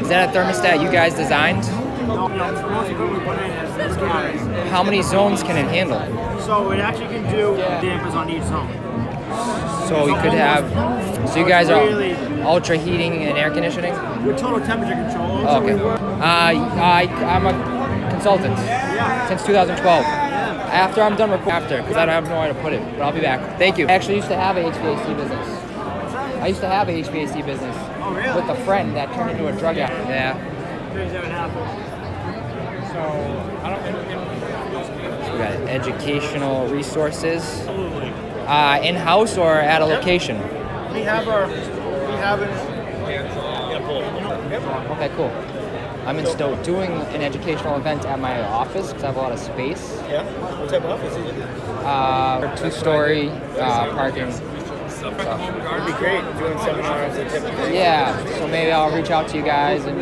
Is that a thermostat you guys designed? No, most equipment we put in is cameras. How many zones can it handle? So it actually can do dampers on each zone. So you could have. So you guys are ultra heating and air conditioning? With total temperature control. Oh, okay. I'm a consultant since 2012. After I'm done recording, because I don't have nowhere to put it, but I'll be back. Thank you. I actually used to have a HVAC business. I used to have a HVAC business with a friend that turned into a drug addict. Yeah. Crazy how it happened. So we got educational resources. Absolutely. In-house or at a location? We have it. Okay, cool. I'm in Stowe doing an educational event at my office because I have a lot of space. Yeah? What type of office is it? 2-story parking. It'd be great doing seminars and type of thing. Yeah, so maybe I'll reach out to you guys and.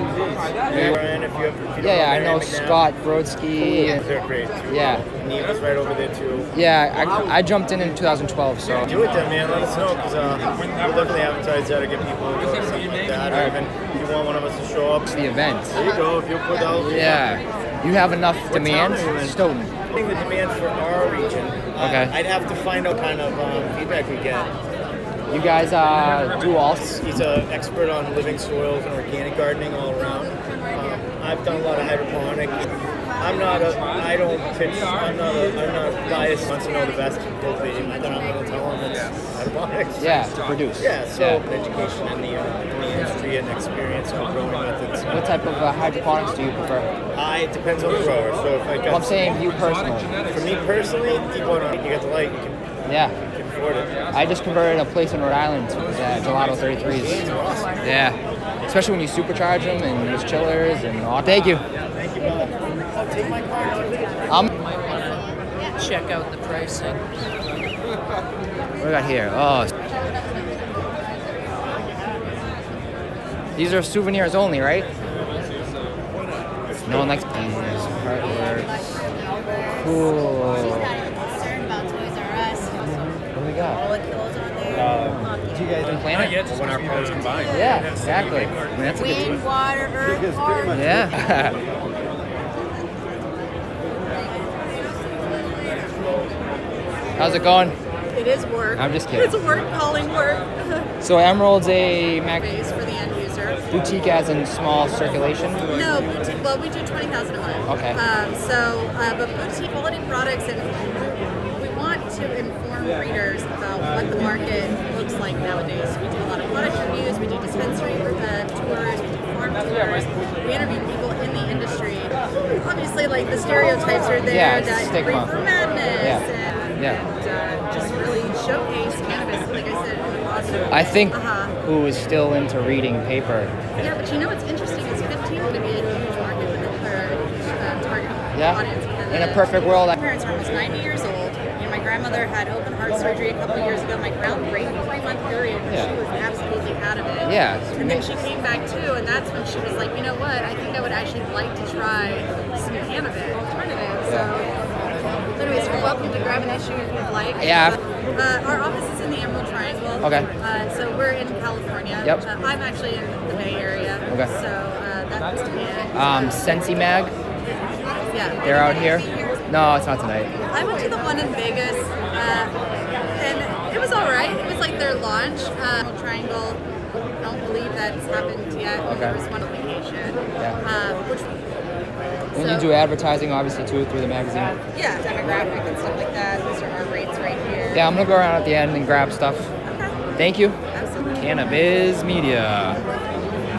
Yeah, I know Scott Brodsky. They're great. Yeah. Neva's right over there too. Yeah, I jumped in 2012 so. Do it then, man. Let us know because we'll definitely advertise that to get people or something like that. Or even if you want one of us to show up. It's the event. There you go. If you put out. Yeah. You have enough demand? Stoughton. I think the demand for our region. Okay. I'd have to find out kind of feedback we get. You guys do all. He's an expert on living soils and organic gardening all around. I've done a lot of hydroponic. I'm not biased. Wants to know the best cultivating method. I'm going to tell him it's hydroponics. Yeah, to produce. Yeah, so education in the industry and experience on growing methods. What type of hydroponics do you prefer? It depends on the grower. So if I got. Well, I'm saying you personally. For me personally, keep on. You got the light. You can. Yeah. Afford it. I just converted a place in Rhode Island to Gelato 33s. Yeah. Especially when you supercharge them and use chillers and all. Thank you. Thank you, Bob. I'll take my card. Check out the pricing. What do we got here? Oh. These are souvenirs only, right? No one likes these artworks. Cool. What do we got? Do you guys plan it? When our powers combine. Yeah, exactly. I mean, that's a good Wind, water, earth, fire. Yeah. How's it going? It is work. I'm just kidding. It's work calling work. So Emerald's a Base for the end user. boutique as in small circulation? No, boutique. Well, we do 20,000 a month. Okay. But boutique quality products, and we want to inform readers about what the market looks like nowadays. We do a lot of product reviews. We do dispensary tours. We do farm tours. We interview people in the industry. Obviously, like the stereotypes are there that stigma. reefer madness Yeah. and just really showcase cannabis, like I said, in a positive. I think who is still into reading paper. Yeah, but you know what's interesting is 15 would be a huge market within target Yeah. audience. In a perfect world, My parents are almost 90 years old. You know, my grandmother had open heart surgery a couple of years ago. My groundbreaking 3-month period where she was absolutely out of it. Yeah. And then she came back too, and that's when she was like, you know what? I think I would actually like to try some cannabis alternative. So, anyways, you're welcome to grab an issue if you'd like. Yeah. Our office is in the Emerald Triangle. Okay. So we're in California. Yep. I'm actually in the Bay Area. Okay. So that's it. Sensi Mag. Yeah. They're out here. No, it's not tonight. I went to the one in Vegas, and it was all right. It was like their launch. Triangle. I don't believe that's happened yet. Okay. There was one location, which And you do advertising, obviously, too, through the magazine. Yeah, demographic and stuff like that. These are our rates right here. Yeah, I'm gonna go around at the end and grab stuff. Okay. Thank you. Absolutely. Cannabis Media.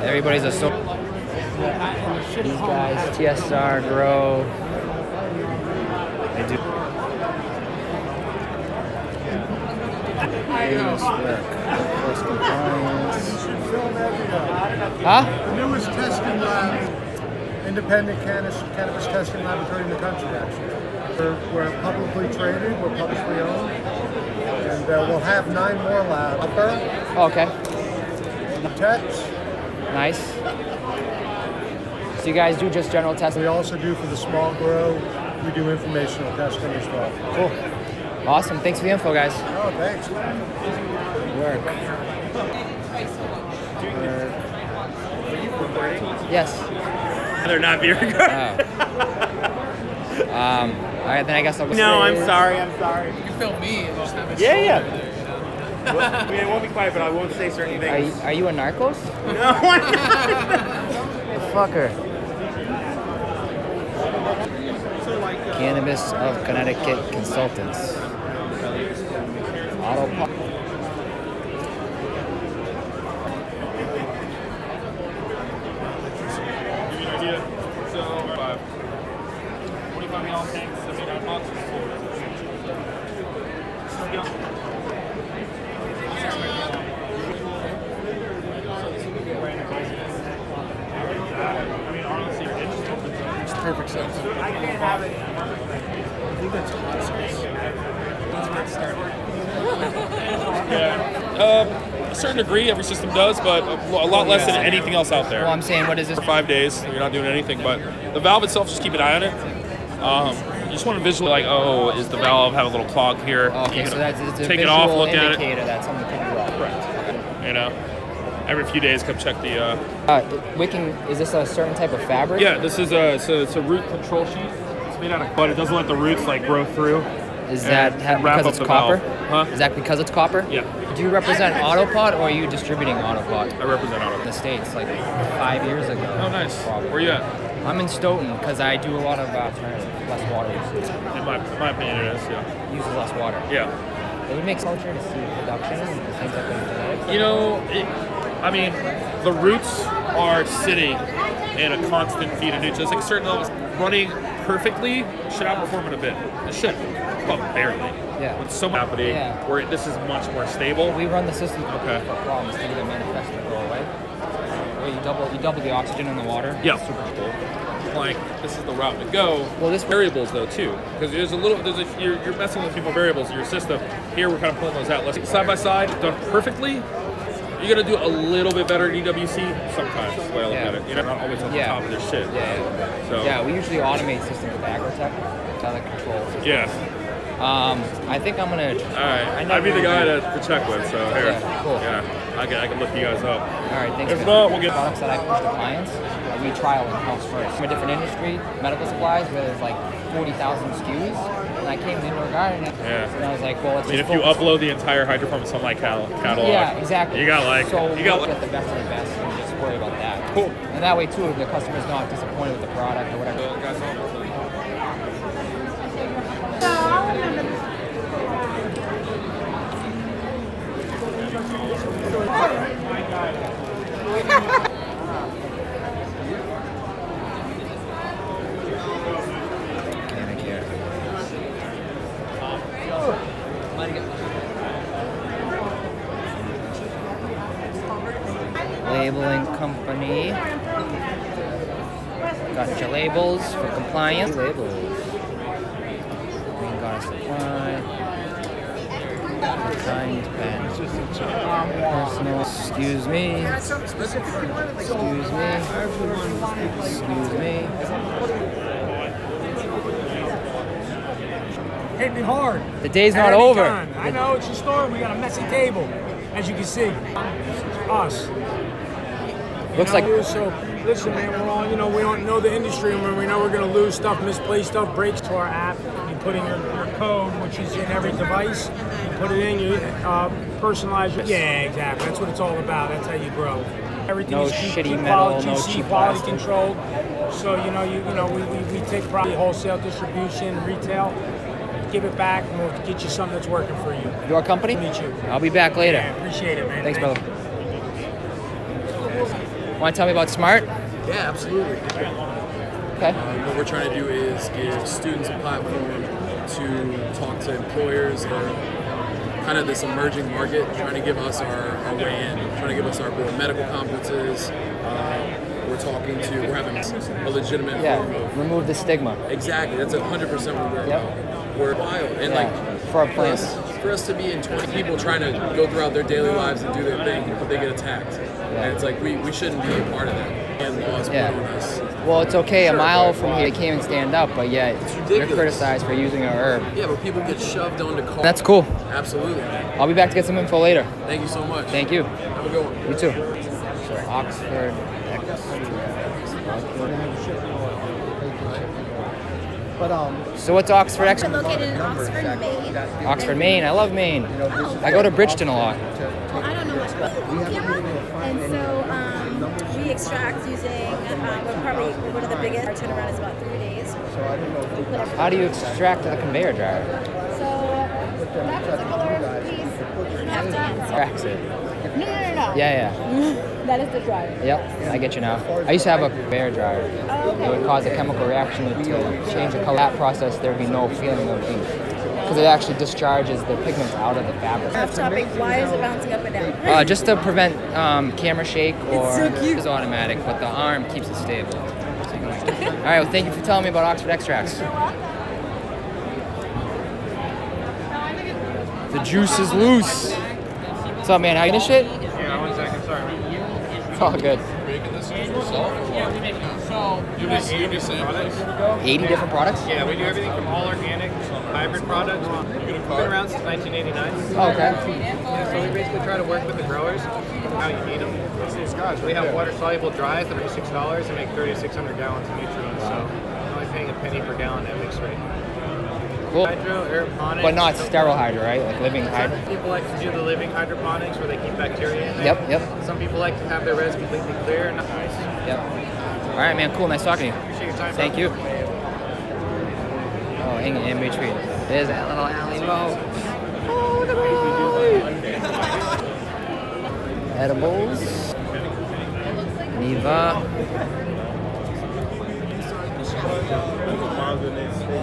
Everybody's a so. These guys, TSR Grow. They do. Force compliance. Huh? The newest testing lab, independent cannabis testing laboratory in the country, actually. We're publicly traded, we're publicly owned, and we'll have 9 more labs up there. Oh, okay. Techs. Nice. So you guys do just general testing? We also do for the small grow, we do informational testing as well. Cool. Awesome. Thanks for the info, guys. Oh, thanks. Work. Yes. They're not very good. All right, then I guess I'll go. No, I'm sorry. I'm sorry. You can film me and just have it. Yeah. I mean, I won't be quiet, but I won't say certain things. Are you a narcos? No. The fucker. Cannabis of Connecticut Consultants. Auto. So, 45-gallon tanks, 79 boxes. Makes perfect sense. I can't have it. I think that's hot sauce. That's where it started. Yeah. A certain degree, every system does, but a lot less than anything else out there. Well, I'm saying, what is this? For 5 days, you're not doing anything, but the valve itself, just keep an eye on it. You just want to visually, like, oh, is the valve have a little clog here? Okay, so it's a take visual it off, look at it. indicator that something could be wrong. Correct. You know, every few days, come check the. Wicking, is this a certain type of fabric? Yeah, this is it's a root control sheet. It's made out of, but it doesn't let the roots like grow through. Is that because it's copper? Huh? Is that because it's copper? Yeah. Do you represent Autopod, or are you distributing Autopod? I represent Autopod. In the States, like 5 years ago. Oh, nice. Where you at? I'm in Stoughton because I do a lot of less water usage. In my opinion, it is. Yeah. Uses less water. Yeah. It would make culture to see production and things like that. You know, I mean, the roots are sitting in a constant feed of nutrients. Like certain levels, running perfectly should outperform it a bit. It should, but barely. Yeah. With so much happening, where this is much more stable. We run the system for okay. problems to either manifest or go away. Or you double the oxygen in the water. Yeah. Super cool. Like this is the route to go. Well, this variables though too, because you're messing with a few more variables in your system. Here we're kind of pulling those out. Let's side by side, done perfectly. You're gonna do a little bit better at EWC sometimes. The way I look at it, you're not always on the top of this shit. Yeah. So we usually automate systems with Agrotech, kind of control systems. Yeah. I think I'm gonna. All right. I'd be the guy to check with. So here. Yeah, cool. Yeah. I can lift you guys up. All right. Thanks. If not, we'll get products that I push to clients. We trial in-house first. From a different industry, medical supplies, where there's like 40,000 SKUs, and I came to indoor gardening, and I was like, well, let's if you upload the entire Hydrofarm Sunlight catalog, yeah, exactly. You got like, so you got get the best of the best, and just worry about that. Cool. And that way too, the customer's not disappointed with the product or whatever. Labeling company. Got your labels for compliance. Labels. Green Goddess Supply. Signed pen. Personal. Excuse me. Excuse me. Excuse me. Hit me hard. The day's not over. I know, it's a storm. We got a messy table, as you can see. Us. Looks like. So, listen, man, we're all, we don't know the industry, and we know we're going to lose stuff, misplace stuff, breaks to our app. You put in your code, which is in every device. You put it in, you personalize it. Yeah, exactly. That's what it's all about. That's how you grow. Everything No is shitty QC metal, quality, no QC cheap quality plastic. controlled. So we take probably wholesale distribution, retail, give it back, and we'll get you something that's working for you. Your company? Meet you. I'll be back later. Yeah, appreciate it, man. Thanks, brother. Want to tell me about Smart? Yeah, absolutely. Okay. What we're trying to do is give students a platform to talk to employers or kind of this emerging market, trying to give us our way in, trying to give us our medical conferences. We're having a legitimate form of, remove the stigma. Exactly, that's 100% what we're about. We're wild. And for our plan. For us to be in 20 people trying to go throughout their daily lives and do their thing, but they get attacked. And it's like, we shouldn't be a part of that. And laws put on us. Well, it's okay. A mile from here, they can't even stand up, but yet they're criticized for using a herb. Yeah, but people get shoved onto cars. That's cool. Absolutely, man. I'll be back to get some info later. Thank you so much. Thank you. Have a good one. You too. So Oxford. So what's Oxford X? We're located in Oxford, Maine. Oxford, Maine. I love Maine. I go to Bridgeton a lot. Well, I don't know much about and so we extract using, we're one of the biggest. Our turnaround is about 3 days. How do you extract the conveyor dryer? So that particular piece, you have to answer. Extracts it. No. Yeah. That is the dryer. Yep, I get you now. I used to have a conveyor dryer. Oh, okay. It would cause a chemical reaction to change the color. That process, there would be no feeling of ink. Because it actually discharges the pigments out of the fabric. Off topic, why is it bouncing up and down? Just to prevent camera shake or It's so cute. it's automatic, but the arm keeps it stable. All right, well, thank you for telling me about Oxford Extracts. The juice is loose. What's up, man? How you this shit? Yeah, 1 second, sorry. It's all good. Making this yourself? Yeah, we make it ourselves. You make 80 products? 80 different products? Yeah, we do everything from all organic, hybrid products. We've been around since 1989. Oh, okay. Yeah, so we basically try to work with the growers, how you need them. So we have water-soluble dries that are $6 and make 3,600 gallons of nutrients. So you're only paying a penny per gallon at mix rate. Cool. Hydro, aeroponics. But not sterile hydro, right? Like living hydro. Some people like to do the living hydroponics where they keep bacteria in there. Yep. Some people like to have their res completely clear. Nice. Yep. All right, man. Cool. Nice talking to you. Appreciate your time. Thank you. Oh, hang it in between. There's that little alley road. Oh, look at that. Edibles. Neva.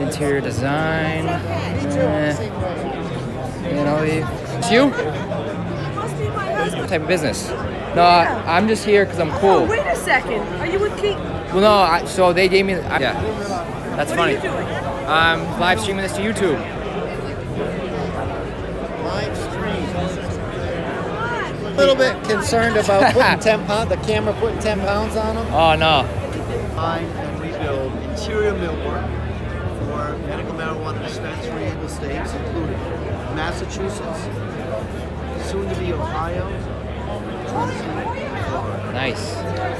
Interior design. It's you? What type of business? No, I'm just here because I'm cool. Oh, wait a second. Are you with Keith? Well, no, so they gave me. Yeah, that's funny. What are you doing? I'm live streaming this to YouTube. A little bit concerned about putting 10 pounds, the camera putting 10 pounds on them. Oh, no. And we build interior millwork for medical marijuana dispensaries in the states, including Massachusetts, soon to be Ohio, Tennessee, and Florida. Nice.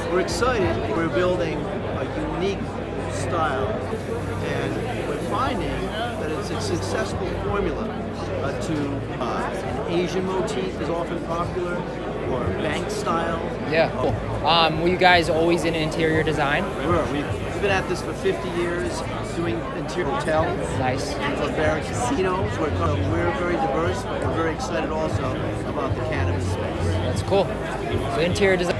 We're excited. We're building a unique style, and we're finding that it's a successful formula an Asian motif is often popular, or bank style. Yeah, cool. Were you guys always in interior design? We were. We've been at this for 50 years, doing interior hotels. Nice. Barbaric casinos. We're very diverse, but we're very excited also about the cannabis space. That's cool. So interior design.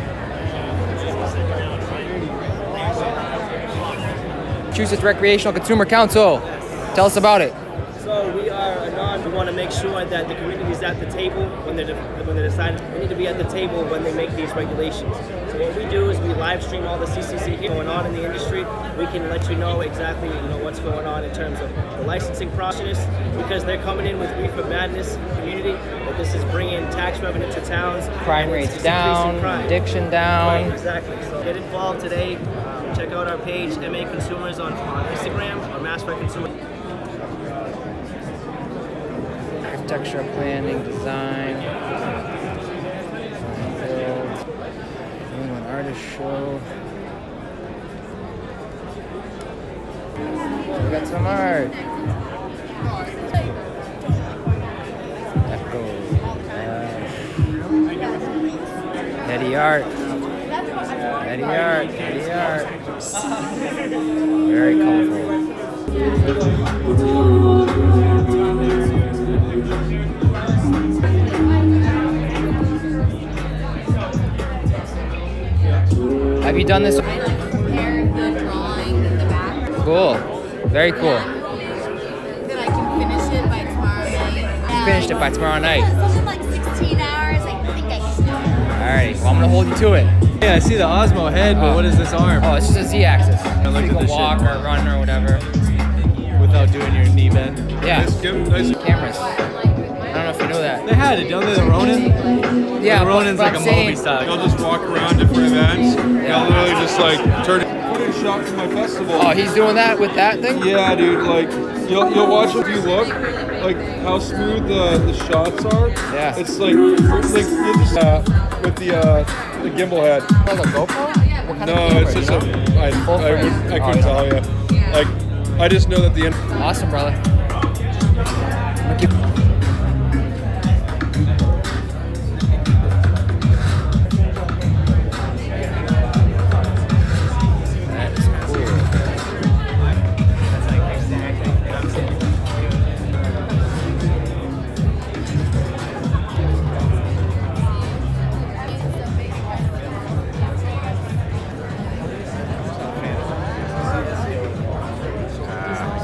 Massachusetts Recreational Consumer Council. Tell us about it. So we are a we want to make sure that the community is at the table when they're deciding. We need to be at the table when they make these regulations. So what we do is we live stream all the CCC going on in the industry. We can let you know exactly what's going on in terms of the licensing process, because they're coming in with reefer madness community. That this is bringing tax revenue to towns. Crime rates down, addiction down. Right, exactly. So get involved today. Check out our page, MA Consumers on Instagram or Mass Rec Consumer. Architecture, planning, design, build, New England Artist Show. We got some art. Eddie Art. Eddie Art. Eddie Art. Very colorful. Have you done this? I prepared the drawing in the back. Cool. Very cool. That I can finish it by tomorrow night. Finished it by tomorrow night. Something like 16 hours. I think I can do it. Alright, well I'm gonna hold you to it. Yeah, I see the Osmo head, but what is this arm? Oh, it's just a Z-axis. So look you at can this walk shit. or run or whatever. Without doing your knee bend. Yeah. Nice. Cameras. I don't know if you know that. They had it, don't they? The Ronin? Yeah, the Ronin's but like a I'm saying- movie style. They'll just walk around different events. They'll literally just like turn footage shot from my festival. Oh, he's doing that with that thing? Yeah, dude. Like you'll watch if you look, like how smooth the shots are. Yeah. It's like you just with the gimbal head. Oh, the GoPro? What kind No, of camera, it's just you a. know? I couldn't tell you. Like I just know that the end. Awesome, brother.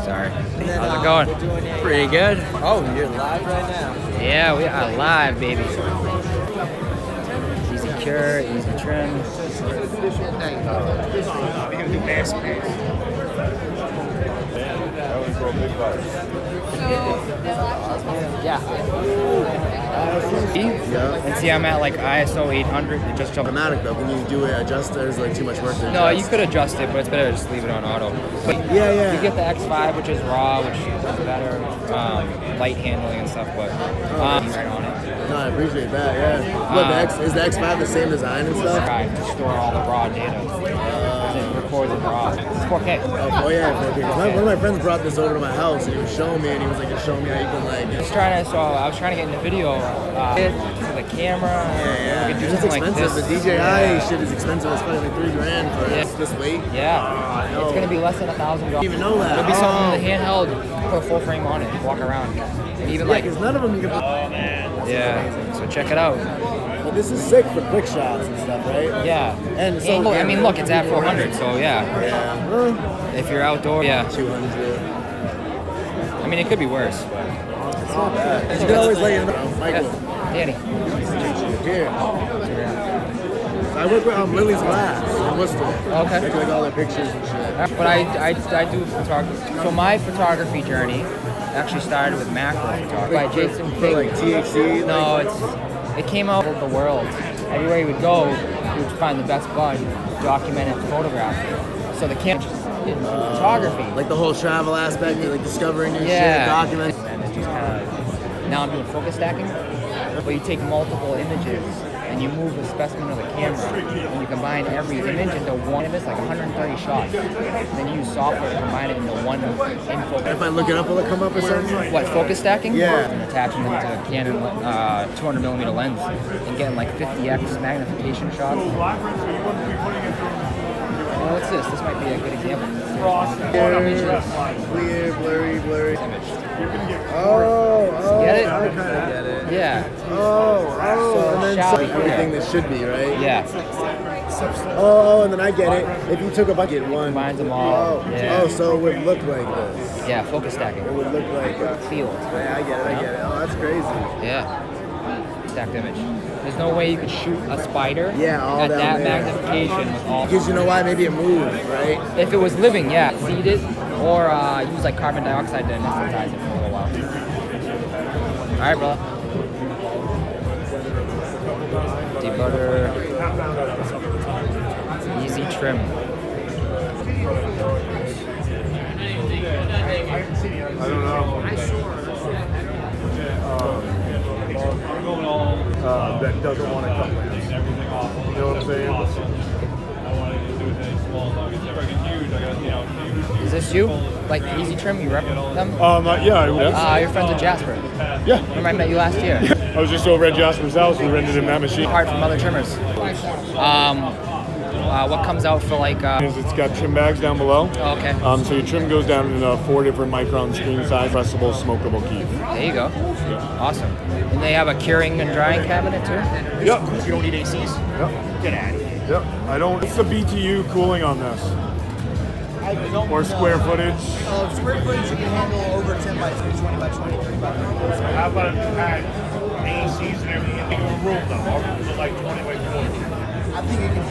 Sorry. How's it going? Pretty good. Oh, you're live right now. Yeah, we are live, baby. Easy cure, easy trim. Yeah. And see, I'm at like ISO 800. It just jumped. Automatic though. When you do it, adjust, there's like too much work to No, adjust. you could adjust it, but it's better to just leave it on auto. But Yeah. You get the X5, which is raw, which is better, light handling and stuff, but right on it. No, I appreciate that. Yeah. What is the X5 the same design and stuff? Right, to store all the raw data. It records it raw. It's 4K. Oh yeah, 4K. One of my friends brought this over to my house and he was showing me, and he was like, just showing me how you can like. I was trying to get into video for the camera. Yeah. We could do It's something expensive. like this. The DJI Yeah. shit is expensive. It's probably like $3,000 for this weight. Yeah. It's gonna be less than $1,000. Didn't even know that. It'll be something with a handheld, put a full frame on it, walk around, and even like. because none of them you can. Oh man. Yeah. So check it out. Well, this is sick for quick shots and stuff, right? Yeah. And so I mean, look, it's at 400, so yeah. Yeah. If you're outdoor, yeah. 200. I mean, it could be worse. But It's not bad. You can always let you know. Michael. Danny. Here. I work with Lily's Glass in Worcester. Okay. I do like all their pictures and shit. But I do photography. So my photography journey actually started with macro photography by Jason For Fig. like THC? No, it came out of the world. Everywhere you would go, you would find the best bud, document it, photograph it. So the camera in photography. Like the whole travel aspect, like discovering new shit, Yeah. document. And it's just kind of, now I'm doing focus stacking, but you take multiple images and you move the specimen of the camera and you combine every image into one image, like 130 shots. Then you use software to combine it into one info. If I look it up, will it come up or something? What, focus stacking? Yeah. And attaching them to a Canon 200mm lens and getting like 50x magnification shots. Oh, what's this? This might be a good example. Clear, blurry. Oh, get it? I kind of get it. Yeah. Oh, and then shall so we? everything that should be, right? Yeah. Oh, and then I get it. If you took a bucket, one. Combines them all. Oh, Yeah. oh, so it would look like this. Yeah, focus stacking. It would look like field. Yeah, I get it. Oh, that's crazy. Yeah. Stacked image. There's no way you could shoot a spider all at down that there. magnification with all. Because you know why? Maybe it moved, right? If it was living, yeah, feed it or use like carbon dioxide to anesthetize it for a little while. All right, brother. Debutter. Easy trim. I don't know. That doesn't want to cut lens. You know what I'm saying? Is this you? Like Easy Trim? You rep them? Yeah. Your friends with Jasper. Yeah. Remember I met you last year? I was just over at Jasper's house. We rented him that machine. Apart from other trimmers. What comes out for like? It's got trim bags down below. Oh, okay. So your trim goes down in 4 different micron screen size, pressable, smokable keys. There you go. Yeah. Awesome. And they have a curing and drying cabinet too? Yep. You don't need ACs? Yep. Get out of here. Yep. I don't. What's the BTU cooling on this? Or square footage? Square footage you can handle over 10 by 20, 20 by 20, 30 by 30. So how about if you had ACs and everything in the room though? Or was it like 20 by 40? I think you can.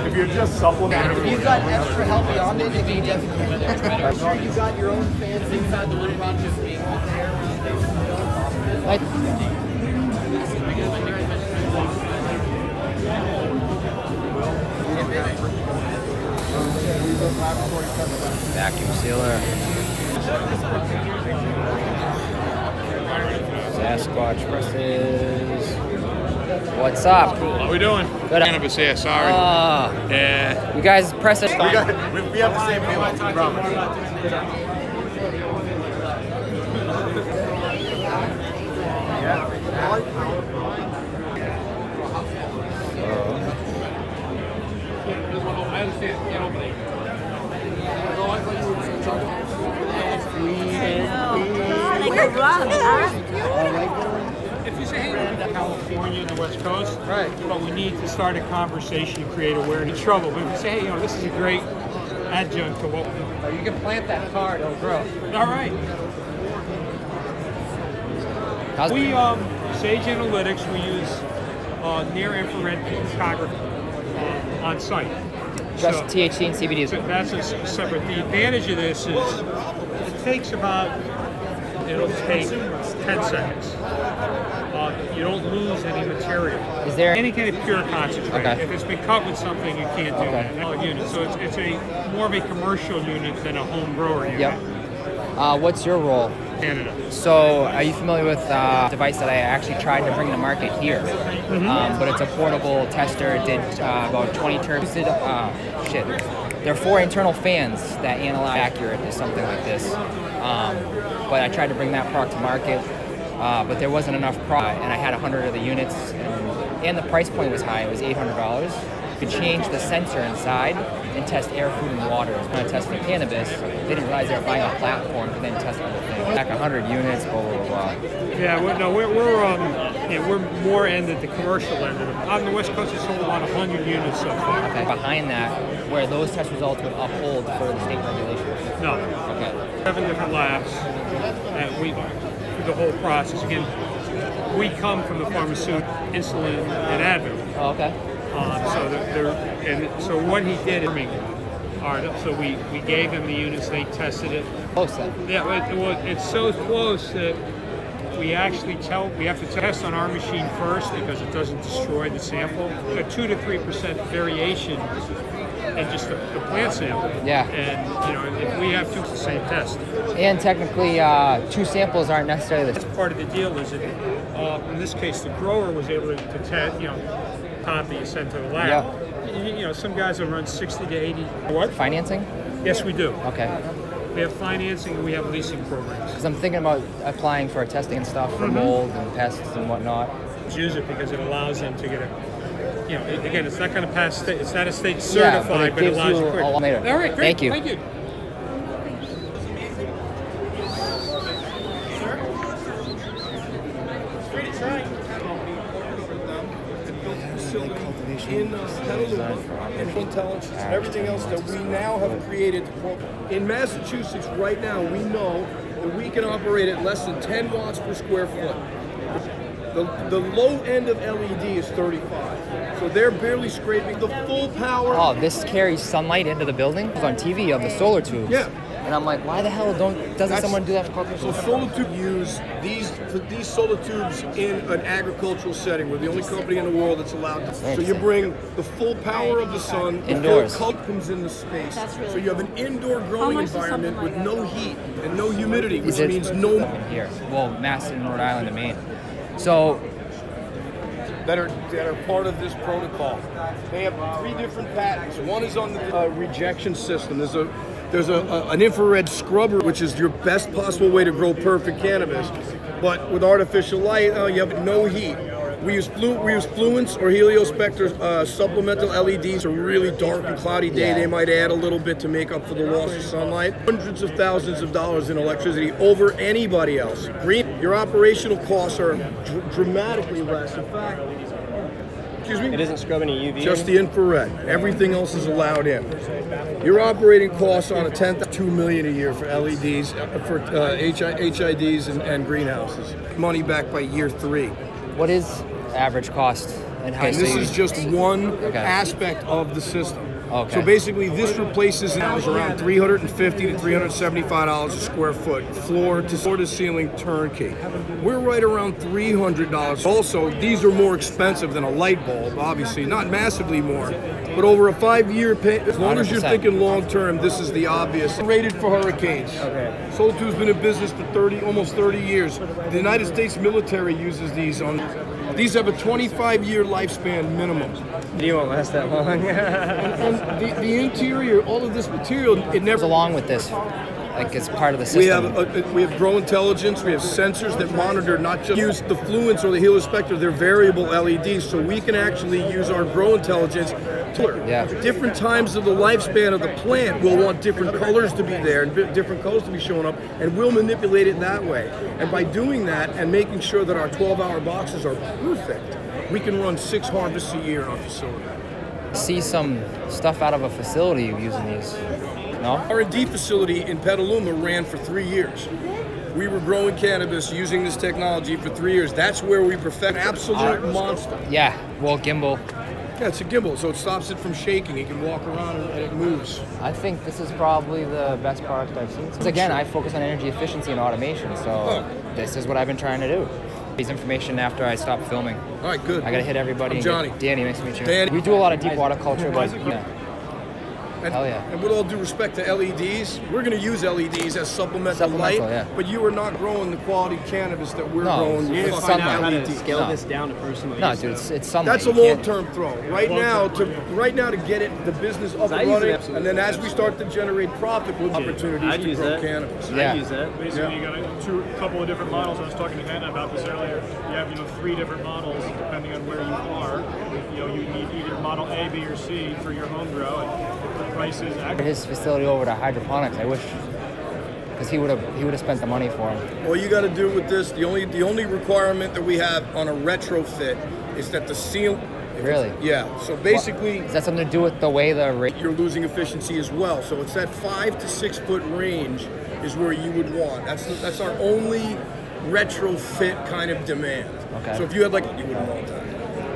If you're just supplementing. If you've got extra help beyond it, you can definitely. Make sure you got your own fans inside the room. Vacuum sealer. Sasquatch presses. What's up? How we doing? Good. Cannabis here, sorry. Yeah. You guys press it. We have the same feeling, I promise. I understand. If you say, hey, we're in California and the West Coast, right? But we need to start a conversation, create awareness. Trouble. But if you say, hey, this is a great adjunct to what you can plant that card, it'll grow. All right. We Sage Analytics. We use near-infrared photography on site. Just THC and CBD. So that's a separate. The advantage of this is it takes it'll take 10 seconds. You don't lose any material. Is there any kind of pure concentrate? Okay. If it's been cut with something, you can't do that. Unit. So it's a more of a commercial unit than a home grower unit. Yep. What's your role? Canada. So, are you familiar with a device that I actually tried to bring to market here? But it's a portable tester. It did about 20 terms. There are 4 internal fans that analyze accurate to something like this. But I tried to bring that product to market, but there wasn't enough product, and I had 100 of the units, and the price point was high. It was $800. You could change the sensor inside and test air, food, and water. When I tested cannabis, they didn't realize they were buying a platform to then test other things. Like 100 units, blah, blah, blah. Yeah, we're more in the commercial end of it. On the West Coast, we sold about 100 units so far. Okay. Behind that, where those test results would uphold for the state regulations? No. Okay. 7 different labs, and we through the whole process. Again, we come from the pharmaceutical, insulin, and Advil. Oh, okay. So what he did, so we gave him the units, they tested it. Close then. Yeah, it's so close that we have to test on our machine first because it doesn't destroy the sample. A 2 to 3% variation in just the plant sample. Yeah. And if we have 2, it's the same test. And technically, 2 samples aren't necessarily That's part of the deal. Is that in this case, the grower was able to test, copy and send to the lab. Yeah. Some guys will run 60 to 80. What? Financing? Yes, we do. Okay. We have financing and we have leasing programs. Because I'm thinking about applying for testing and stuff for mold and pests and whatnot. Use it because it allows them to get again, it's not going to pass state, it's not a state certified, but it allows you quick. All right, great. Thank you. Thank you. In Petaluma and intelligence and everything else that we now have created. In Massachusetts right now, we know that we can operate at less than 10 watts per square foot. The low end of LED is 35. So they're barely scraping the full power. Oh, this carries sunlight into the building? It was on TV of the solar tubes. Yeah. And I'm like, why the hell doesn't someone do that for corporations? So solar tubes use these solar tubes in an agricultural setting. We're the only company in the world that's allowed to. So you bring the full power of the sun. Indoors. The color comes into space. So you have an indoor growing environment with no heat and no humidity, which means no. Here, well, Mass in Rhode Island and Maine. So that are part of this protocol. They have 3 different patents. One is on the rejection system. There's an infrared scrubber, which is your best possible way to grow perfect cannabis, but with artificial light, you have no heat. We use fluence or heliospectre supplemental LEDs. A really dark and cloudy day, they might add a little bit to make up for the loss of sunlight. Hundreds of thousands of dollars in electricity over anybody else. Green, your operational costs are dramatically less. In fact, excuse me? It isn't scrubbing any UV. Just the infrared. Everything else is allowed in. Your operating costs on a $2 million a year for LEDs, for HIDs and greenhouses. Money back by year 3. What is average cost? And how this is just one aspect of the system. Okay. So basically, this replaces around $350 to $375 a square foot, floor to ceiling turnkey. We're right around $300. Also, these are more expensive than a light bulb, obviously, not massively more, but over a 5-year pay. As long as you're thinking long term, this is the obvious. Rated for hurricanes. Okay. Soul2's been in business for almost 30 years. The United States military uses these on. These have a 25-year lifespan minimum. You won't last that long. and the interior, all of this material, it never. Along with this, like it's part of the system. We have Grow Intelligence. We have sensors that monitor not just use the fluence or the heliospectre. They're variable LEDs, so we can actually use our Grow Intelligence. Different times of the lifespan of the plant, we'll want different colors to be there and different colors to be showing up, and we'll manipulate it that way. And by doing that and making sure that our 12-hour boxes are perfect, we can run 6 harvests a year in our facility. See some stuff out of a facility using these, no? R&D facility in Petaluma ran for 3 years. We were growing cannabis using this technology for 3 years. That's where we perfect absolute monster. Yeah, well, gimbal. Yeah, it's a gimbal, so it stops it from shaking. It can walk around and it moves. I think this is probably the best product I've seen. Because again, I focus on energy efficiency and automation, so this is what I've been trying to do. These information after I stop filming. All right, good. I gotta hit everybody. I'm Johnny. Danny, nice to meet you. Danny. We do a lot of deep water culture, but hell yeah. And with all due respect to LEDs, we're going to use LEDs as supplemental light, but you are not growing the quality cannabis that we're growing. You need to find out how to scale this down to personal use. No, dude, it's sunlight. That's a long-term throw. Right now, to get it, the business up and running, and then as we start to generate profit, we'll have opportunities to grow cannabis. I use that. Basically, you got a couple of different models. I was talking to Hannah about this earlier. You have 3 different models depending on where you are. You need either model A, B, or C for your home grow. And the prices. His facility over to hydroponics. I wish, because he would have spent the money for him. All you got to do with this, the only requirement that we have on a retrofit is that the seal. Really? Yeah. So basically, is that something to do with the way you're losing efficiency as well? So it's that 5 to 6 foot range is where you would want. That's our only retrofit kind of demand. Okay. So if you had you wouldn't want that.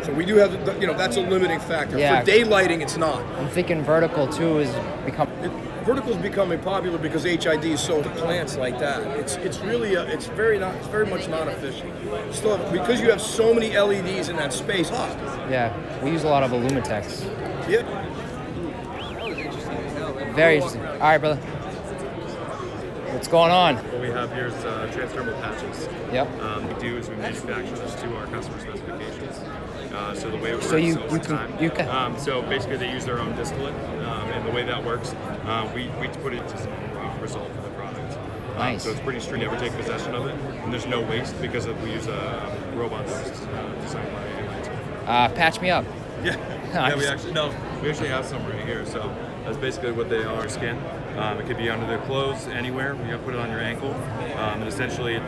So we do have, that's a limiting factor. Yeah. For daylighting, it's not. I'm thinking vertical too is Vertical is becoming popular because HID is sold to plants like that. It's really it's very much not efficient. Still, because you have so many LEDs in that space. Yeah, we use a lot of Illumitex. Yep. Very interesting. All right, brother. What's going on? What we have here is transdermal patches. Yep. What we do is we manufacture this to our customer specifications. So the way it works, so basically they use their own distillate, and the way that works, we put it to some result for the product. Nice. So it's pretty strict. You never take possession of it, and there's no waste because we use a robot that was designed by MIT. Patch me up. Yeah. We actually have some right here. So that's basically what they are. Skin. It could be under their clothes, anywhere. You gotta put it on your ankle, and essentially.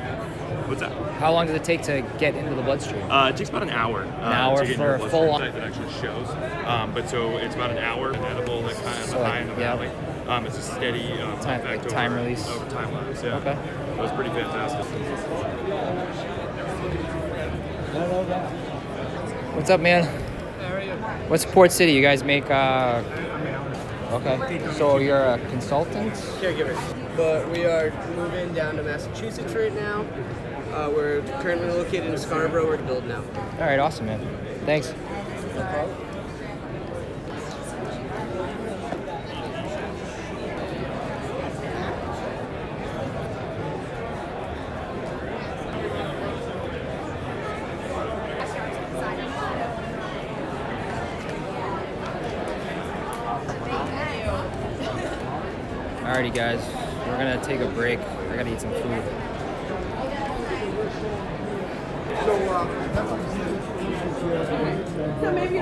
What's that? How long does it take to get into the bloodstream? It takes about an hour. An hour to get for a full on. That actually shows. But so it's about an hour. An edible that kind of high in the valley. It's a steady time release. Over time lapse. Yeah. Okay. It was pretty fantastic. What's up, man? How are you? What's Port City? You guys make Okay. So you're a consultant? Caregiver. But we are moving down to Massachusetts right now. We're currently located in Scarborough. We're building now. All right, awesome, man. Thanks. No problem. Alrighty, guys, we're gonna take a break. I gotta eat some food. So maybe